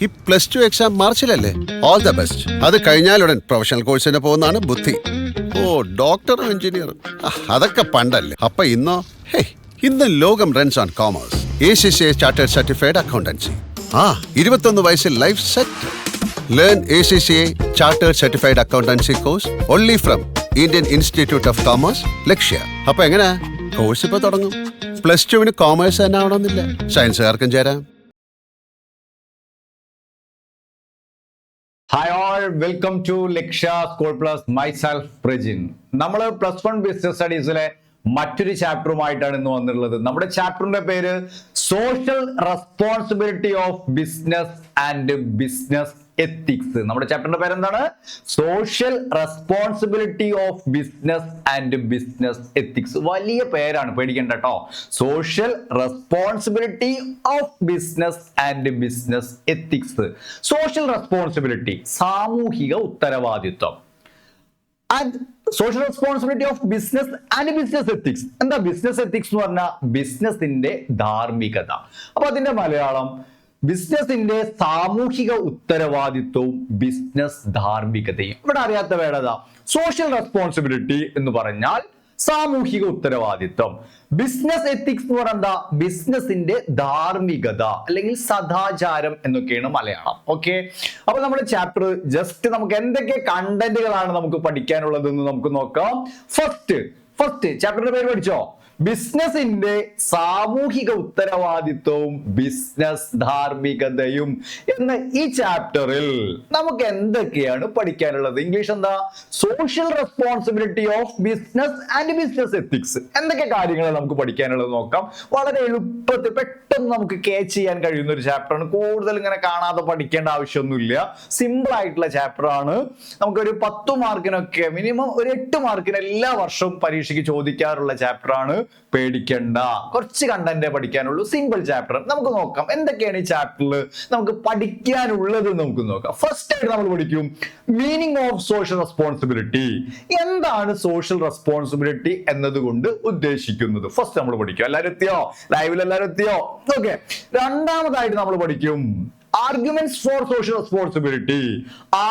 ഈ +2 എക്സാം മാർച്ചിലല്ലേ? All the best. അത് കഴിഞ്ഞാലുടൻ പ്രൊഫഷണൽ കോഴ്സിന് പോകുന്നതാണ് ബുദ്ധി. ഓ, ഡോക്ടറും എഞ്ചിനീയറും അതൊക്കെ പണ്ടല്ലേ. അപ്പൊ ഇന്നോ? ഇന്ന് ലോകം runs on commerce. ACCA chartered certified accountancy. 21 വയസ്സിൽ life set. Learn ACCA chartered certified accountancy course only from Indian institute of commerce, Lakshya. അപ്പൊ എങ്ങനെയാ കോഴ്സ് ഇപ്പൊ തുടങ്ങും? +2 കോമേഴ്സ് തന്നെ ആവണമെന്നില്ല, സയൻസുകാർക്കും ചേരാം. Hi all, welcome to Lakshya school plus. Myself Prajin. നമ്മൾ +1 ബിസിനസ് സ്റ്റഡീസിലെ മറ്റൊരു ചാപ്റ്ററുമായിട്ടാണ് ഇന്ന് വന്നിട്ടുള്ളത്. നമ്മുടെ ചാപ്റ്ററിന്റെ പേര് social responsibility of business and business ethics. നമ്മുടെ ചാപ്റ്ററിന്റെ പേരെന്താണ്? Social responsibility of business and business ethics. വലിയ പേരാണ്, പേടിക്കണ്ട കേട്ടോ. Social responsibility of business and business ethics. Social responsibility, സാമൂഹിക ഉത്തരവാദിത്വം. And social responsibility of business and business ethics. എന്താ business ethics എന്ന് പറഞ്ഞാൽ? ബിസിനസിന്റെ ധാർമ്മികത. അപ്പൊ അതിന്റെ മലയാളം ബിസിനസിന്റെ സാമൂഹിക ഉത്തരവാദിത്വവും ബിസിനസ് ധാർമ്മികതയും. ഇവിടെ അറിയാത്ത വേടതാ. സോഷ്യൽ റെസ്പോൺസിബിലിറ്റി എന്ന് പറഞ്ഞാൽ സാമൂഹിക ഉത്തരവാദിത്വം. ബിസിനസ് എത്തിക്സ് എന്ന് പറഞ്ഞാൽ എന്താ? ബിസിനസിന്റെ ധാർമ്മികത അല്ലെങ്കിൽ സദാചാരം എന്നൊക്കെയാണ് മലയാളം. ഓക്കെ, അപ്പൊ നമ്മുടെ ചാപ്റ്റർ ജസ്റ്റ് നമുക്ക് എന്തൊക്കെ കണ്ടന്റുകളാണ് നമുക്ക് പഠിക്കാനുള്ളതെന്ന് നമുക്ക് നോക്കാം. ഫസ്റ്റ് ചാപ്റ്ററിന്റെ പേര് പഠിച്ചോ? ബിസിനസിന്റെ സാമൂഹിക ഉത്തരവാദിത്വവും ബിസിനസ് ധാർമ്മികതയും എന്ന ഈ ചാപ്റ്ററിൽ നമുക്ക് എന്തൊക്കെയാണ് പഠിക്കാനുള്ളത്? ഇംഗ്ലീഷ് എന്താ? Social responsibility of business and business ethics. എന്തൊക്കെ കാര്യങ്ങൾ നമുക്ക് പഠിക്കാനുള്ളത് നോക്കാം. വളരെ എളുപ്പത്തിൽ പെട്ടെന്ന് നമുക്ക് ക്യാച്ച് ചെയ്യാൻ കഴിയുന്ന ഒരു ചാപ്റ്ററാണ്. കൂടുതൽ ഇങ്ങനെ കാണാതെ പഠിക്കേണ്ട ആവശ്യമൊന്നുമില്ല. സിമ്പിൾ ആയിട്ടുള്ള ചാപ്റ്റർ ആണ്. നമുക്കൊരു 10 മാർക്കിനൊക്കെ മിനിമം ഒരു 8 മാർക്കിന് എല്ലാ വർഷവും പരീക്ഷയ്ക്ക് ചോദിക്കാറുള്ള ചാപ്റ്റർ ആണ്. പേടിക്കണ്ട, കുറച്ച് കണ്ടന്റ് പഠിക്കാനുള്ളൂ. Simple chapter. നമുക്ക് നോക്കാം എന്തൊക്കെയാണ് ഈ ചാപ്റ്ററിൽ നമുക്ക് പഠിക്കാനുള്ളത്. നമുക്ക് നോക്കാം. ഫസ്റ്റ് ആയിട്ട് നമ്മൾ പഠിക്കും മീനിങ് ഓഫ് സോഷ്യൽ റെസ്പോൺസിബിലിറ്റി. എന്താണ് സോഷ്യൽ റെസ്പോൺസിബിലിറ്റി എന്നതുകൊണ്ട് ഉദ്ദേശിക്കുന്നത്? ഫസ്റ്റ് നമ്മൾ പഠിക്കും. എല്ലാവരും എത്തിയോ? ലൈവിൽ എല്ലാവരും എത്തിയോ? ഓക്കെ. രണ്ടാമതായിട്ട് നമ്മൾ പഠിക്കും arguments for social responsibility.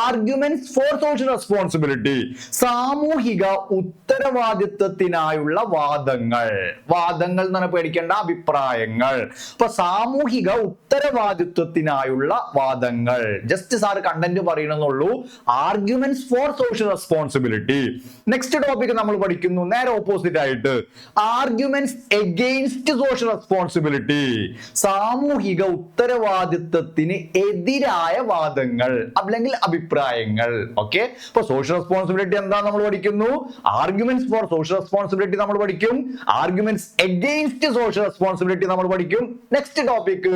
Arguments for social responsibility, സാമൂഹിക ഉത്തരവാദിത്വത്തിനായുള്ള വാദങ്ങൾ. വാദങ്ങൾ എന്ന് പറഞ്ഞാൽ പേടിക്കേണ്ട, അഭിപ്രായങ്ങൾ. അപ്പൊ സാമൂഹിക ഉത്തരവാദിത്വത്തിനായുള്ള വാദങ്ങൾ. ജസ്റ്റ് സാർ കണ്ടന്റ് പറയണമെന്നുള്ളൂ. Arguments for social responsibility. Next topic നമ്മൾ പഠിക്കുന്നു നേരെ ഓപ്പോസിറ്റ് ആയിട്ട് ആർഗ്യുമെന്റ്സ് എഗെയിൻസ്റ്റ് സോഷ്യൽ റെസ്പോൺസിബിലിറ്റി. സാമൂഹിക ഉത്തരവാദിത്വത്തിന് എതിരായ വാദങ്ങൾ അല്ലെങ്കിൽ അഭിപ്രായങ്ങൾ. ഓക്കെ, അപ്പൊ സോഷ്യൽ റെസ്പോൺസിബിലിറ്റി എന്താ നമ്മൾ പഠിക്കുന്നു. ആർഗ്യുമെന്റ്സ് ഫോർ സോഷ്യൽ റെസ്പോൺസിബിലിറ്റി നമ്മൾ പഠിക്കും. ആർഗ്യുമെന്റ്സ് എഗെയിൻസ്റ്റ് സോഷ്യൽ റെസ്പോൺസിബിലിറ്റി നമ്മൾ പഠിക്കും. Next topic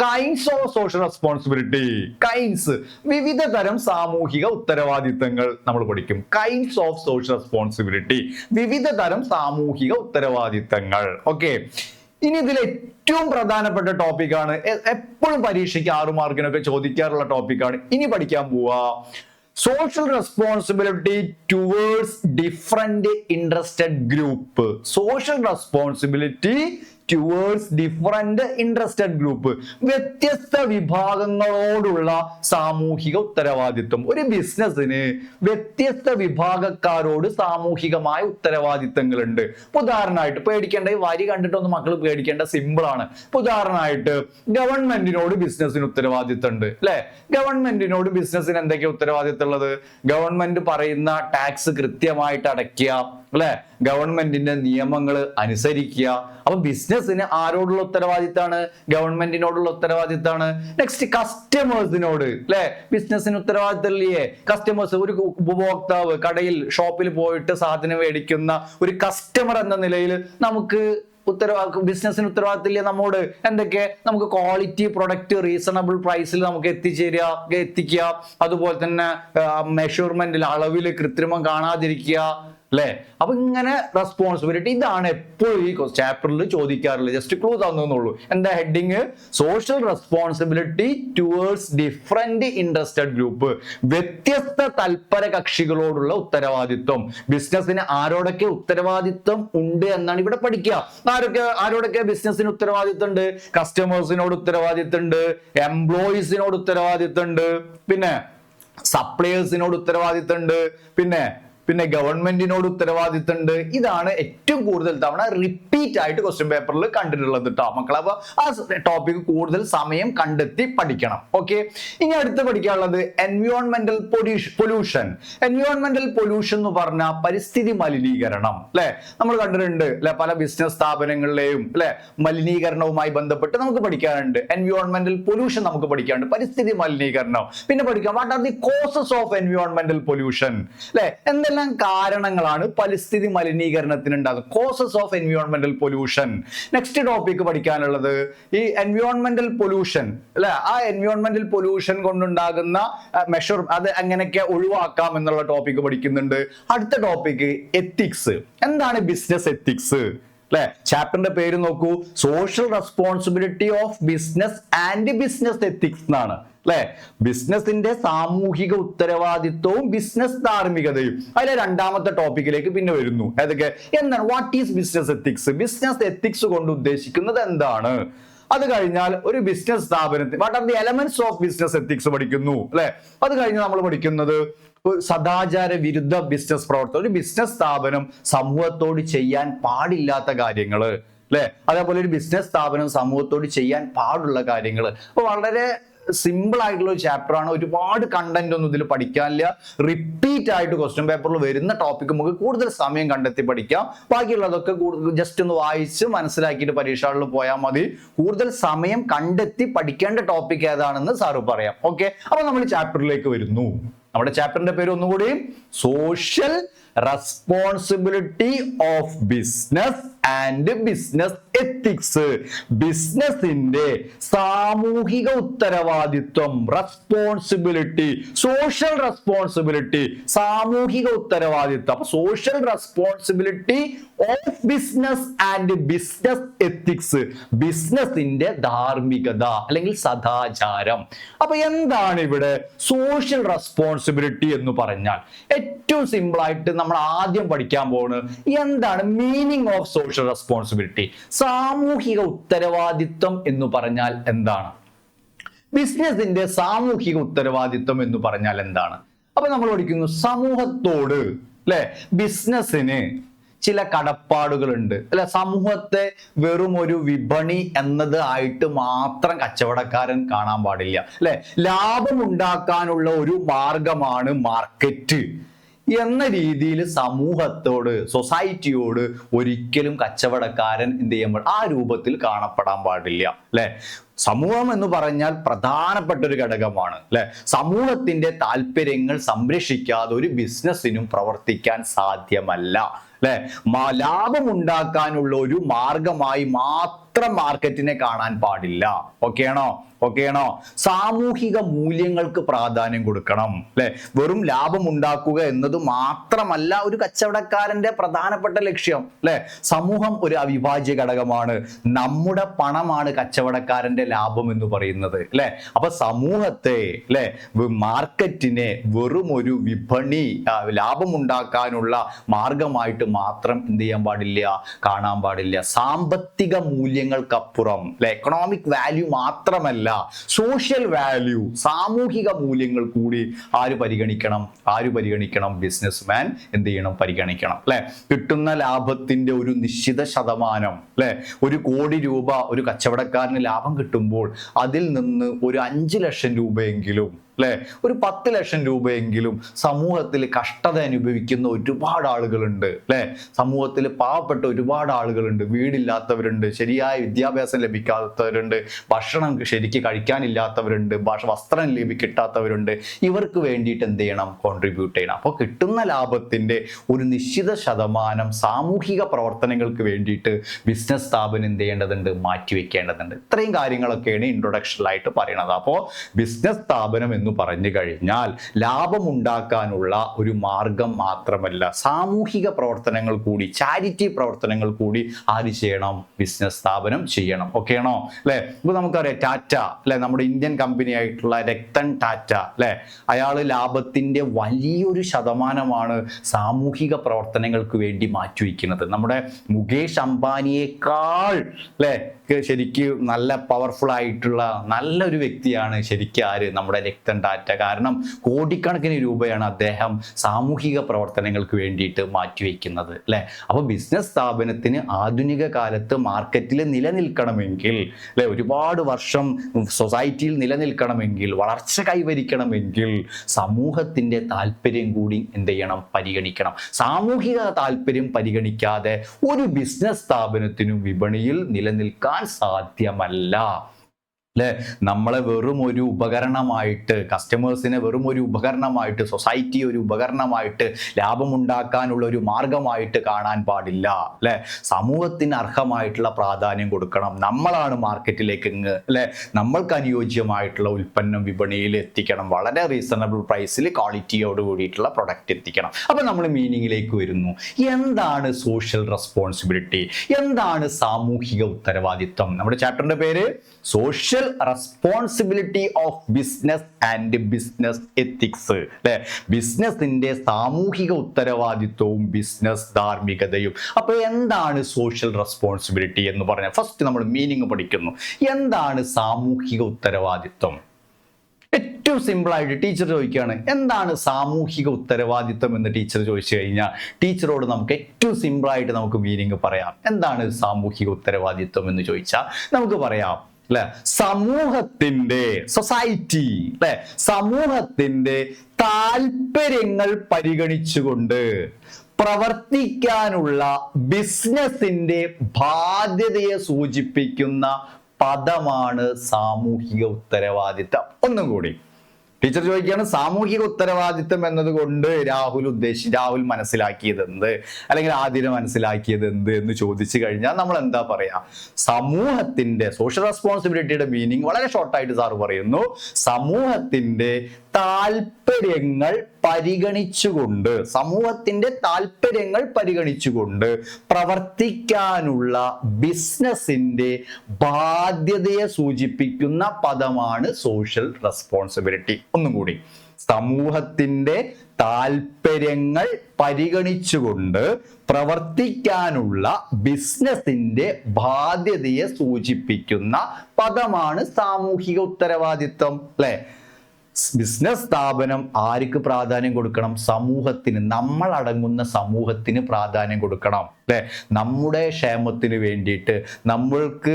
kinds of social responsibility. Kinds, വിവിധ തരം സാമൂഹിക ഉത്തരവാദിത്തങ്ങൾ നമ്മൾ പഠിക്കും. കൈൻഡ്സ് ഓഫ് സോഷ്യൽ റെസ്പോൺസിബിലിറ്റി, വിവിധ തരം സാമൂഹിക ഉത്തരവാദിത്തങ്ങൾ. ഓക്കെ, ഇനി ഇതിൽ ഏറ്റവും പ്രധാനപ്പെട്ട ടോപ്പിക്കാണ്, എപ്പോഴും പരീക്ഷയ്ക്ക് 6 മാർക്കിനൊക്കെ ചോദിക്കാറുള്ള ടോപ്പിക്കാണ് ഇനി പഠിക്കാൻ പോവാ. Social responsibility towards different interested group. Social responsibility towards different interested group. വ്യത്യസ്ത വിഭാഗങ്ങളോടുള്ള സാമൂഹിക ഉത്തരവാദിത്വം. ഒരു ബിസിനസ്സിന് വ്യത്യസ്ത വിഭാഗക്കാരോട് സാമൂഹികമായ ഉത്തരവാദിത്തങ്ങളുണ്ട്. ഉദാഹരണമായിട്ട് പേടിക്കേണ്ട, ഈ വരി കണ്ടിട്ടൊന്നും മക്കൾ പേടിക്കേണ്ട, സിമ്പിൾ ആണ്. ഉദാഹരണമായിട്ട് ഗവൺമെന്റിനോട് ബിസിനസ്സിന് ഉത്തരവാദിത്തം ഉണ്ട് അല്ലെ? ഗവൺമെന്റിനോട് ബിസിനസ്സിന് എന്തൊക്കെയാ ഉത്തരവാദിത്തം ഉള്ളത്? ഗവൺമെന്റ് പറയുന്ന ടാക്സ് കൃത്യമായിട്ട് അടയ്ക്കുക അല്ലെ? ഗവൺമെന്റിന്റെ നിയമങ്ങൾ അനുസരിക്കുക. അപ്പൊ ബിസിനസ്സിന് ആരോടുള്ള ഉത്തരവാദിത്തമാണ്? ഗവൺമെന്റിനോടുള്ള ഉത്തരവാദിത്തമാണ്. നെക്സ്റ്റ് കസ്റ്റമേഴ്സിനോട് അല്ലെ? ബിസിനസ്സിന് ഉത്തരവാദിത്തമില്ലേ? കസ്റ്റമേഴ്സ്, ഒരു ഉപഭോക്താവ് കടയിൽ ഷോപ്പിൽ പോയിട്ട് സാധനം മേടിക്കുന്ന ഒരു കസ്റ്റമർ എന്ന നിലയിൽ നമുക്ക് ബിസിനസ്സിന് ഉത്തരവാദിത്തമില്ല നമ്മോട്. എന്തൊക്കെ? നമുക്ക് ക്വാളിറ്റി പ്രൊഡക്റ്റ് റീസണബിൾ പ്രൈസിൽ നമുക്ക് എത്തിക്കുക. അതുപോലെ തന്നെ മെഷർമെന്റിൽ, അളവിൽ കൃത്രിമം കാണാതിരിക്കുക അല്ലെ? അപ്പൊ ഇങ്ങനെ റെസ്പോൺസിബിലിറ്റി, ഇതാണ് എപ്പോഴും ഈ ചാപ്റ്ററിൽ ചോദിക്കാറുള്ളത്. ജസ്റ്റ് ക്ലൂ തന്നുള്ളൂ. എന്താ heading? Social responsibility towards different interested group, വ്യത്യസ്ത തൽപര കക്ഷികളോടുള്ള ഉത്തരവാദിത്വം. ബിസിനസ്സിന് ആരോടൊക്കെ ഉത്തരവാദിത്വം ഉണ്ട് എന്നാണ് ഇവിടെ പഠിക്കുക. ആരോടൊക്കെ ബിസിനസ്സിന് ഉത്തരവാദിത്വം ഉണ്ട്? കസ്റ്റമേഴ്സിനോട് ഉത്തരവാദിത്വം ഉണ്ട്, എംപ്ലോയീസിനോട് ഉത്തരവാദിത്വം ഉണ്ട്, പിന്നെ സപ്ലയേഴ്സിനോട് ഉത്തരവാദിത്വം ഉണ്ട്, പിന്നെ ഗവൺമെന്റിനോട് ഉത്തരവാദിത്വം ഉണ്ട്. ഇതാണ് ഏറ്റവും കൂടുതൽ തവണ റിപ്പീറ്റ് ആയിട്ട് ക്വസ്റ്റ്യൻ പേപ്പറിൽ കണ്ടിട്ടുള്ളത് കേട്ടോ മക്കളെ. അപ്പൊ ആ ടോപ്പിക് കൂടുതൽ സമയം കണ്ടെത്തി പഠിക്കണം. ഓക്കെ, ഇനി അടുത്ത് പഠിക്കാനുള്ളത് എൻവയോൺമെന്റൽ പൊല്യൂഷൻ. എൻവയോൺമെന്റൽ പൊല്യൂഷൻ എന്ന് പറഞ്ഞാൽ പരിസ്ഥിതി മലിനീകരണം. അല്ലെ? നമ്മൾ കണ്ടിട്ടുണ്ട് അല്ലെ, പല ബിസിനസ് സ്ഥാപനങ്ങളിലെയും അല്ലെ മലിനീകരണവുമായി ബന്ധപ്പെട്ട് നമുക്ക് പഠിക്കാനുണ്ട്. എൻവയോൺമെന്റൽ പൊല്യൂഷൻ നമുക്ക് പഠിക്കാനുണ്ട്, പരിസ്ഥിതി മലിനീകരണം. പിന്നെ പഠിക്കാം what are the causes of എൻവയോൺമെന്റൽ പൊല്യൂഷൻ. അല്ലെ? എന്തെല്ലാം കാരണങ്ങളാണ് പരിസ്ഥിതി മലിനീകരണത്തിന് ഉണ്ടാകുന്നത്? കോസസ് ഓഫ് എൻവയോൺമെന്റൽ പൊല്യൂഷൻ. നെക്സ്റ്റ് ടോപ്പിക് പഠിക്കാനുള്ളത് ഈ എൻവയോൺമെന്റൽ പൊല്യൂഷൻ അല്ലെ, ആ എൻവയോൺമെന്റൽ പൊല്യൂഷൻ കൊണ്ടുണ്ടാകുന്ന മെഷർ, അത് എങ്ങനെയൊക്കെ ഒഴിവാക്കാം എന്നുള്ള ടോപ്പിക് പഠിക്കുന്നുണ്ട്. അടുത്ത ടോപ്പിക് എത്തിക്സ്. എന്താണ് ബിസിനസ് എത്തിക്സ്? അല്ലെ? ചാപ്റ്ററിന്റെ പേര് നോക്കൂ, social responsibility of business and business ethics എന്നാണ്. അല്ലെ? ബിസിനസിന്റെ സാമൂഹിക ഉത്തരവാദിത്വവും ബിസിനസ് ധാർമ്മികതയും. അതിലെ രണ്ടാമത്തെ ടോപ്പിക്കിലേക്ക് പിന്നെ വരുന്നു. ഏതൊക്കെ? എന്താണ് what is business ethics? Business ethics കൊണ്ട് ഉദ്ദേശിക്കുന്നത് എന്താണ്? അത് കഴിഞ്ഞാൽ ഒരു ബിസിനസ് സ്ഥാപനത്തിൽ what are the elements of business ethics പഠിക്കുന്നു. അല്ലെ? അത് കഴിഞ്ഞ് നമ്മൾ പഠിക്കുന്നത് സദാചാര വിരുദ്ധ ബിസിനസ് പ്രവർത്തനം. ഒരു ബിസിനസ് സ്ഥാപനം സമൂഹത്തോട് ചെയ്യാൻ പാടില്ലാത്ത കാര്യങ്ങള്, അല്ലെ? അതേപോലെ ഒരു ബിസിനസ് സ്ഥാപനം സമൂഹത്തോട് ചെയ്യാൻ പാടുള്ള കാര്യങ്ങൾ. അപ്പൊ വളരെ സിമ്പിൾ ആയിട്ടുള്ള ഒരു ചാപ്റ്റർ ആണ്. ഒരുപാട് കണ്ടന്റ് ഒന്നും ഇതിൽ പഠിക്കാനില്ല. റിപ്പീറ്റ് ആയിട്ട് ക്വസ്റ്റ്യൻ പേപ്പറിൽ വരുന്ന ടോപ്പിക് നമുക്ക് കൂടുതൽ സമയം കണ്ടെത്തി പഠിക്കാം. ബാക്കിയുള്ളതൊക്കെ ജസ്റ്റ് ഒന്ന് വായിച്ച് മനസ്സിലാക്കിയിട്ട് പരീക്ഷകളിൽ പോയാൽ മതി. കൂടുതൽ സമയം കണ്ടെത്തി പഠിക്കേണ്ട ടോപ്പിക് ഏതാണെന്ന് സാറ് പറയാം. ഓക്കെ, അപ്പൊ നമ്മൾ ചാപ്റ്ററിലേക്ക് വരുന്നു. നമ്മുടെ ചാപ്റ്ററിന്റെ പേര് ഒന്നുകൂടി, social responsibility of business and business ethics. ബിസിനസിന്റെ സാമൂഹിക ഉത്തരവാദിത്വം, റെസ്പോൺസിബിലിറ്റി, സോഷ്യൽ റെസ്പോൺസിബിലിറ്റി, സാമൂഹിക ഉത്തരവാദിത്വം. അപ്പൊ social responsibility of business and business ethics, ബിസിനസിന്റെ ധാർമ്മികത അല്ലെങ്കിൽ സദാചാരം. അപ്പൊ എന്താണ് ഇവിടെ സോഷ്യൽ റെസ്പോൺസിബിലിറ്റി എന്ന് പറഞ്ഞാൽ? ഏറ്റവും സിമ്പിൾ ആയിട്ട് നമ്മൾ ആദ്യം പഠിക്കാൻ പോകുന്നത് എന്താണ് മീനിങ് ഓഫ് സോഷ്യൽ റെസ്പോൺസിബിലിറ്റി. സാമൂഹിക ഉത്തരവാദിത്വം എന്ന് പറഞ്ഞാൽ എന്താണ്? ബിസിനസിന്റെ സാമൂഹിക ഉത്തരവാദിത്വം എന്ന് പറഞ്ഞാൽ എന്താണ്? അപ്പൊ നമ്മൾ പഠിക്കുന്നു സമൂഹത്തോട് അല്ലെ ബിസിനസിന് ചില കടപ്പാടുകളുണ്ട് അല്ലെ. സമൂഹത്തെ വെറും ഒരു വിപണി എന്നത് ആയിട്ട് മാത്രം കച്ചവടക്കാരൻ കാണാൻ പാടില്ല അല്ലെ. ലാഭം ഉണ്ടാക്കാനുള്ള ഒരു മാർഗമാണ് മാർക്കറ്റ് എന്ന രീതിയിൽ സമൂഹത്തോട്, സൊസൈറ്റിയോട് ഒരിക്കലും കച്ചവടക്കാരൻ എന്ത് ചെയ്യുമ്പോൾ ആ രൂപത്തിൽ കാണപ്പെടാൻ പാടില്ല അല്ലെ. സമൂഹം എന്ന് പറഞ്ഞാൽ പ്രധാനപ്പെട്ട ഒരു ഘടകമാണ് അല്ലെ. സമൂഹത്തിന്റെ താല്പര്യങ്ങൾ സംരക്ഷിക്കാതെ ഒരു ബിസിനസ്സിനും പ്രവർത്തിക്കാൻ സാധ്യമല്ല അല്ലെ. ലാഭം ഉണ്ടാക്കാനുള്ള ഒരു മാർഗമായി മാത്രം മാർക്കറ്റിനെ കാണാൻ പാടില്ല. ഓക്കെയാണോ? സാമൂഹിക മൂല്യങ്ങൾക്ക് പ്രാധാന്യം കൊടുക്കണം അല്ലെ. വെറും ലാഭം ഉണ്ടാക്കുക എന്നത് മാത്രമല്ല ഒരു കച്ചവടക്കാരന്റെ പ്രധാനപ്പെട്ട ലക്ഷ്യം അല്ലെ. സമൂഹം ഒരു അവിഭാജ്യ ഘടകമാണ്. നമ്മുടെ പണമാണ് കച്ചവടക്കാരന്റെ ലാഭം എന്ന് പറയുന്നത് അല്ലെ. അപ്പൊ സമൂഹത്തെ അല്ലെ, മാർക്കറ്റിനെ വെറും ഒരു വിപണി, ലാഭമുണ്ടാക്കാനുള്ള മാർഗമായിട്ട് മാത്രം എന്ത് ചെയ്യാൻ പാടില്ല, കാണാൻ പാടില്ല. സാമ്പത്തിക മൂല്യങ്ങൾക്കപ്പുറം അല്ലെ, എക്കണോമിക് വാല്യൂ മാത്രമല്ല, സോഷ്യൽ വാല്യൂ, സാമൂഹിക മൂല്യങ്ങൾ കൂടി ആര് പരിഗണിക്കണം? ബിസിനസ്മാൻ എന്ത് ചെയ്യണം? പരിഗണിക്കണം അല്ലെ. കിട്ടുന്ന ലാഭത്തിന്റെ ഒരു നിശ്ചിത ശതമാനം അല്ലെ, 1 കോടി രൂപ ഒരു കച്ചവടക്കാരന് ലാഭം കിട്ടുമ്പോൾ അതിൽ നിന്ന് ഒരു 5 ലക്ഷം രൂപയെങ്കിലും അല്ലെ, ഒരു 10 ലക്ഷം രൂപയെങ്കിലും സമൂഹത്തിൽ കഷ്ടത അനുഭവിക്കുന്ന ഒരുപാട് ആളുകളുണ്ട് അല്ലെ. സമൂഹത്തിൽ പാവപ്പെട്ട ഒരുപാട് ആളുകളുണ്ട്, വീടില്ലാത്തവരുണ്ട്, ശരിയായ വിദ്യാഭ്യാസം ലഭിക്കാത്തവരുണ്ട്, ഭക്ഷണം ശരിക്ക് കഴിക്കാനില്ലാത്തവരുണ്ട്, വസ്ത്രം കിട്ടാത്തവരുണ്ട്. ഇവർക്ക് വേണ്ടിയിട്ട് എന്ത് ചെയ്യണം? കോൺട്രിബ്യൂട്ട് ചെയ്യണം. അപ്പോൾ കിട്ടുന്ന ലാഭത്തിന്റെ ഒരു നിശ്ചിത ശതമാനം സാമൂഹിക പ്രവർത്തനങ്ങൾക്ക് വേണ്ടിയിട്ട് ബിസിനസ് സ്ഥാപനം എന്ത് ചെയ്യേണ്ടതുണ്ട്? മാറ്റിവെക്കേണ്ടതുണ്ട്. ഇത്രയും കാര്യങ്ങളൊക്കെയാണ് ഇൻട്രൊഡക്ഷനിലായിട്ട് പറയുന്നത്. അപ്പോൾ ബിസിനസ് സ്ഥാപനം എന്ന് പറഞ്ഞു കഴിഞ്ഞാൽ ലാഭമുണ്ടാക്കാനുള്ള ഒരു മാർഗം മാത്രമല്ല, സാമൂഹിക പ്രവർത്തനങ്ങൾ കൂടി, ചാരിറ്റി പ്രവർത്തനങ്ങൾ കൂടി ആര് ചെയ്യണം? ബിസിനസ് സ്ഥാപനം ചെയ്യണം. ഓക്കെ ആണോ? അല്ലെ? ഇപ്പൊ നമുക്കറിയാം ടാറ്റ, അല്ലെ, നമ്മുടെ ഇന്ത്യൻ കമ്പനി ആയിട്ടുള്ള രത്തൻ ടാറ്റ, അല്ലെ, അയാൾ ലാഭത്തിന്റെ വലിയൊരു ശതമാനമാണ് സാമൂഹിക പ്രവർത്തനങ്ങൾക്ക് വേണ്ടി മാറ്റിവെക്കുന്നത്. നമ്മുടെ മുകേഷ് അംബാനിയേക്കാൾ, അല്ലെ, ശരിക്കും നല്ല പവർഫുൾ ആയിട്ടുള്ള നല്ലൊരു വ്യക്തിയാണ് ശരിക്കും ആര്? നമ്മുടെ രത്തൻ ടാറ്റ. കാരണം കോടിക്കണക്കിന് രൂപയാണ് അദ്ദേഹം സാമൂഹിക പ്രവർത്തനങ്ങൾക്ക് വേണ്ടിയിട്ട് മാറ്റിവെക്കുന്നത്, അല്ലെ? അപ്പൊ ബിസിനസ് സ്ഥാപനത്തിന് ആധുനിക കാലത്ത് മാർക്കറ്റിൽ നിലനിൽക്കണമെങ്കിൽ, അല്ലെ, ഒരുപാട് വർഷം സൊസൈറ്റിയിൽ നിലനിൽക്കണമെങ്കിൽ, വളർച്ച കൈവരിക്കണമെങ്കിൽ സമൂഹത്തിന്റെ താല്പര്യം കൂടി എന്ത് ചെയ്യണം? പരിഗണിക്കണം. സാമൂഹിക താല്പര്യം പരിഗണിക്കാതെ ഒരു ബിസിനസ് സ്ഥാപനത്തിനും വിപണിയിൽ നിലനിൽക്കാൻ സാധ്യമല്ല. അല്ലെ? നമ്മളെ വെറും ഒരു ഉപകരണമായിട്ട്, കസ്റ്റമേഴ്സിനെ വെറും ഒരു ഉപകരണമായിട്ട്, സൊസൈറ്റി ഒരു ഉപകരണമായിട്ട്, ലാഭമുണ്ടാക്കാനുള്ള ഒരു മാർഗമായിട്ട് കാണാൻ പാടില്ല. അല്ലെ? സമൂഹത്തിന് അർഹമായിട്ടുള്ള പ്രാധാന്യം കൊടുക്കണം. നമ്മളാണ് മാർക്കറ്റിലേക്ക്, അല്ലെ, നമ്മൾക്ക് അനുയോജ്യമായിട്ടുള്ള ഉൽപ്പന്നം വിപണിയിൽ എത്തിക്കണം. വളരെ റീസണബിൾ പ്രൈസിൽ ക്വാളിറ്റിയോട് കൂടിയിട്ടുള്ള പ്രൊഡക്റ്റ് എത്തിക്കണം. അപ്പൊ നമ്മൾ മീനിങ്ങിലേക്ക് വരുന്നു. എന്താണ് സോഷ്യൽ റെസ്പോൺസിബിലിറ്റി? എന്താണ് സാമൂഹിക ഉത്തരവാദിത്വം? നമ്മുടെ ചാപ്റ്ററിന്റെ പേര് social responsibility of business and business ethics. അല്ലെ? ബിസിനസിന്റെ സാമൂഹിക ഉത്തരവാദിത്വവും ബിസിനസ് ധാർമ്മികതയും. അപ്പൊ എന്താണ് സോഷ്യൽ റെസ്പോൺസിബിലിറ്റി എന്ന് പറഞ്ഞാൽ ഫസ്റ്റ് നമ്മൾ മീനിങ് പഠിക്കുന്നു. എന്താണ് സാമൂഹിക ഉത്തരവാദിത്വം? ഏറ്റവും സിമ്പിൾ ആയിട്ട് ടീച്ചർ ചോദിക്കുകയാണ്, എന്താണ് സാമൂഹിക ഉത്തരവാദിത്വം എന്ന് ടീച്ചർ ചോദിച്ചു കഴിഞ്ഞാൽ ടീച്ചറോട് നമുക്ക് ഏറ്റവും സിമ്പിൾ ആയിട്ട് നമുക്ക് മീനിങ് പറയാം. എന്താണ് സാമൂഹിക ഉത്തരവാദിത്വം എന്ന് ചോദിച്ചാൽ നമുക്ക് പറയാം, അല്ലെ, സമൂഹത്തിന്റെ, സൊസൈറ്റി, അല്ലെ, സമൂഹത്തിന്റെ താല്പര്യങ്ങൾ പരിഗണിച്ചുകൊണ്ട് പ്രവർത്തിക്കാനുള്ള ബിസിനസിന്റെ ബാധ്യതയെ സൂചിപ്പിക്കുന്ന പദമാണ് സാമൂഹിക ഉത്തരവാദിത്തം. ഒന്നും കൂടി ടീച്ചർ ചോദിക്കുകയാണ്, സാമൂഹിക ഉത്തരവാദിത്തം എന്നതുകൊണ്ട് രാഹുൽ മനസ്സിലാക്കിയത് എന്ത്, അല്ലെങ്കിൽ ആതിര മനസ്സിലാക്കിയത് എന്ത് എന്ന് ചോദിച്ചു കഴിഞ്ഞാൽ നമ്മൾ എന്താ പറയാ? സമൂഹത്തിന്റെ സോഷ്യൽ റെസ്പോൺസിബിലിറ്റിയുടെ മീനിങ് വളരെ ഷോർട്ടായിട്ട് സാറ് പറയുന്നു. സമൂഹത്തിന്റെ താല്പര്യങ്ങൾ പരിഗണിച്ചുകൊണ്ട്, സമൂഹത്തിന്റെ താല്പര്യങ്ങൾ പരിഗണിച്ചുകൊണ്ട് പ്രവർത്തിക്കാനുള്ള ബിസിനസിന്റെ ബാധ്യതയെ സൂചിപ്പിക്കുന്ന പദമാണ് സോഷ്യൽ റെസ്പോൺസിബിലിറ്റി. ഒന്നും കൂടി, സമൂഹത്തിന്റെ താല്പര്യങ്ങൾ പരിഗണിച്ചുകൊണ്ട് പ്രവർത്തിക്കാനുള്ള ബിസിനസിന്റെ ബാധ്യതയെ സൂചിപ്പിക്കുന്ന പദമാണ് സാമൂഹിക ഉത്തരവാദിത്വം. അല്ലെ? ബിസിനസ് സ്ഥാപനം ആർക്ക് പ്രാധാന്യം കൊടുക്കണം? സമൂഹത്തിന്, നമ്മൾ അടങ്ങുന്ന സമൂഹത്തിന് പ്രാധാന്യം കൊടുക്കണം. അല്ലെ? നമ്മുടെ ക്ഷേമത്തിന് വേണ്ടിയിട്ട്, നമ്മൾക്ക്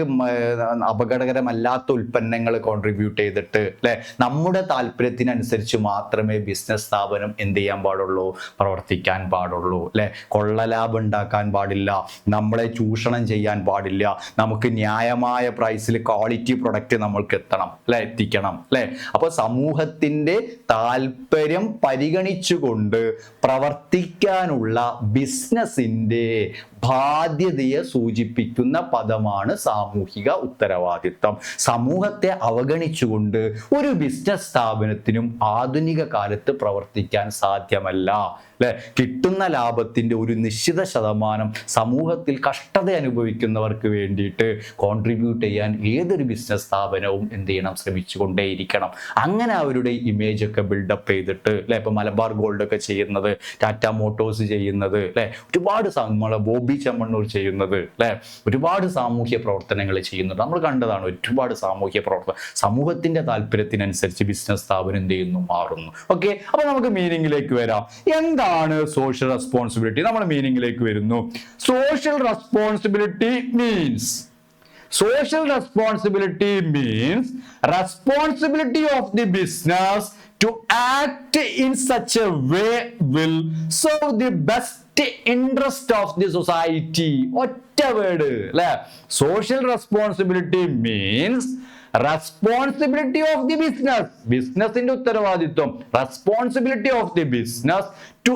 അപകടകരമല്ലാത്ത ഉൽപ്പന്നങ്ങൾ കോൺട്രിബ്യൂട്ട് ചെയ്തിട്ട്, അല്ലെ, നമ്മുടെ താല്പര്യത്തിനനുസരിച്ച് മാത്രമേ ബിസിനസ് സ്ഥാപനം എന്ത് ചെയ്യാൻ പാടുള്ളൂ? പ്രവർത്തിക്കാൻ പാടുള്ളൂ. അല്ലെ? കൊള്ളലാഭം ഉണ്ടാക്കാൻ പാടില്ല, നമ്മളെ ചൂഷണം ചെയ്യാൻ പാടില്ല, നമുക്ക് ന്യായമായ പ്രൈസിൽ ക്വാളിറ്റി പ്രൊഡക്റ്റ് നമ്മൾക്ക് എത്തണം, അല്ലെ, എത്തിക്കണം. അല്ലെ? അപ്പൊ സമൂഹത്തിന്റെ താല്പര്യം പരിഗണിച്ചുകൊണ്ട് പ്രവർത്തിക്കാനുള്ള ബിസിനസിന്റെ ബാധ്യതയെ സൂചിപ്പിക്കുന്ന പദമാണ് സാമൂഹിക ഉത്തരവാദിത്വം. സമൂഹത്തെ അവഗണിച്ചുകൊണ്ട് ഒരു ബിസിനസ് സ്ഥാപനത്തിനും ആധുനിക കാലത്ത് പ്രവർത്തിക്കാൻ സാധ്യമല്ല. അല്ലെ? കിട്ടുന്ന ലാഭത്തിന്റെ ഒരു നിശ്ചിത ശതമാനം സമൂഹത്തിൽ കഷ്ടത അനുഭവിക്കുന്നവർക്ക് വേണ്ടിയിട്ട് കോൺട്രിബ്യൂട്ട് ചെയ്യാൻ ഏതൊരു ബിസിനസ് സ്ഥാപനവും എന്ത് ചെയ്യണം? ശ്രമിച്ചുകൊണ്ടേയിരിക്കണം. അങ്ങനെ അവരുടെ ഇമേജ് ഒക്കെ ബിൽഡപ്പ് ചെയ്തിട്ട്, അല്ലെ, ഇപ്പൊ മലബാർ ഗോൾഡ് ഒക്കെ ചെയ്യുന്നത്, ടാറ്റ മോട്ടോഴ്സ് ചെയ്യുന്നത്, അല്ലെ, ഒരുപാട് ബോബി ചെമ്മണ്ണൂർ ചെയ്യുന്നത്, അല്ലെ, ഒരുപാട് സാമൂഹ്യ പ്രവർത്തനങ്ങൾ ചെയ്യുന്നുണ്ട്. നമ്മൾ കണ്ടതാണ് ഒരുപാട് സാമൂഹ്യ പ്രവർത്തനം. സമൂഹത്തിന്റെ താല്പര്യത്തിനനുസരിച്ച് ബിസിനസ് സ്ഥാപനം എന്ത് ചെയ്യുന്നു? മാറുന്നു. ഓക്കെ, അപ്പൊ നമുക്ക് മീനിങ്ങിലേക്ക് വരാം. എന്താണ് സോഷ്യൽ റെസ്പോൺസിബിലിറ്റി? നമ്മൾ മീനിങ്ങിലേക്ക് വരുന്നു. Social responsibility means responsibility of the business to act in such a way will serve the best interest of the society. ഒറ്റ വേർഡ്, അല്ലെ? Social responsibility means responsibility of the ബിസിനസിന്റെ ഉത്തരവാദിത്വം, responsibility of the business to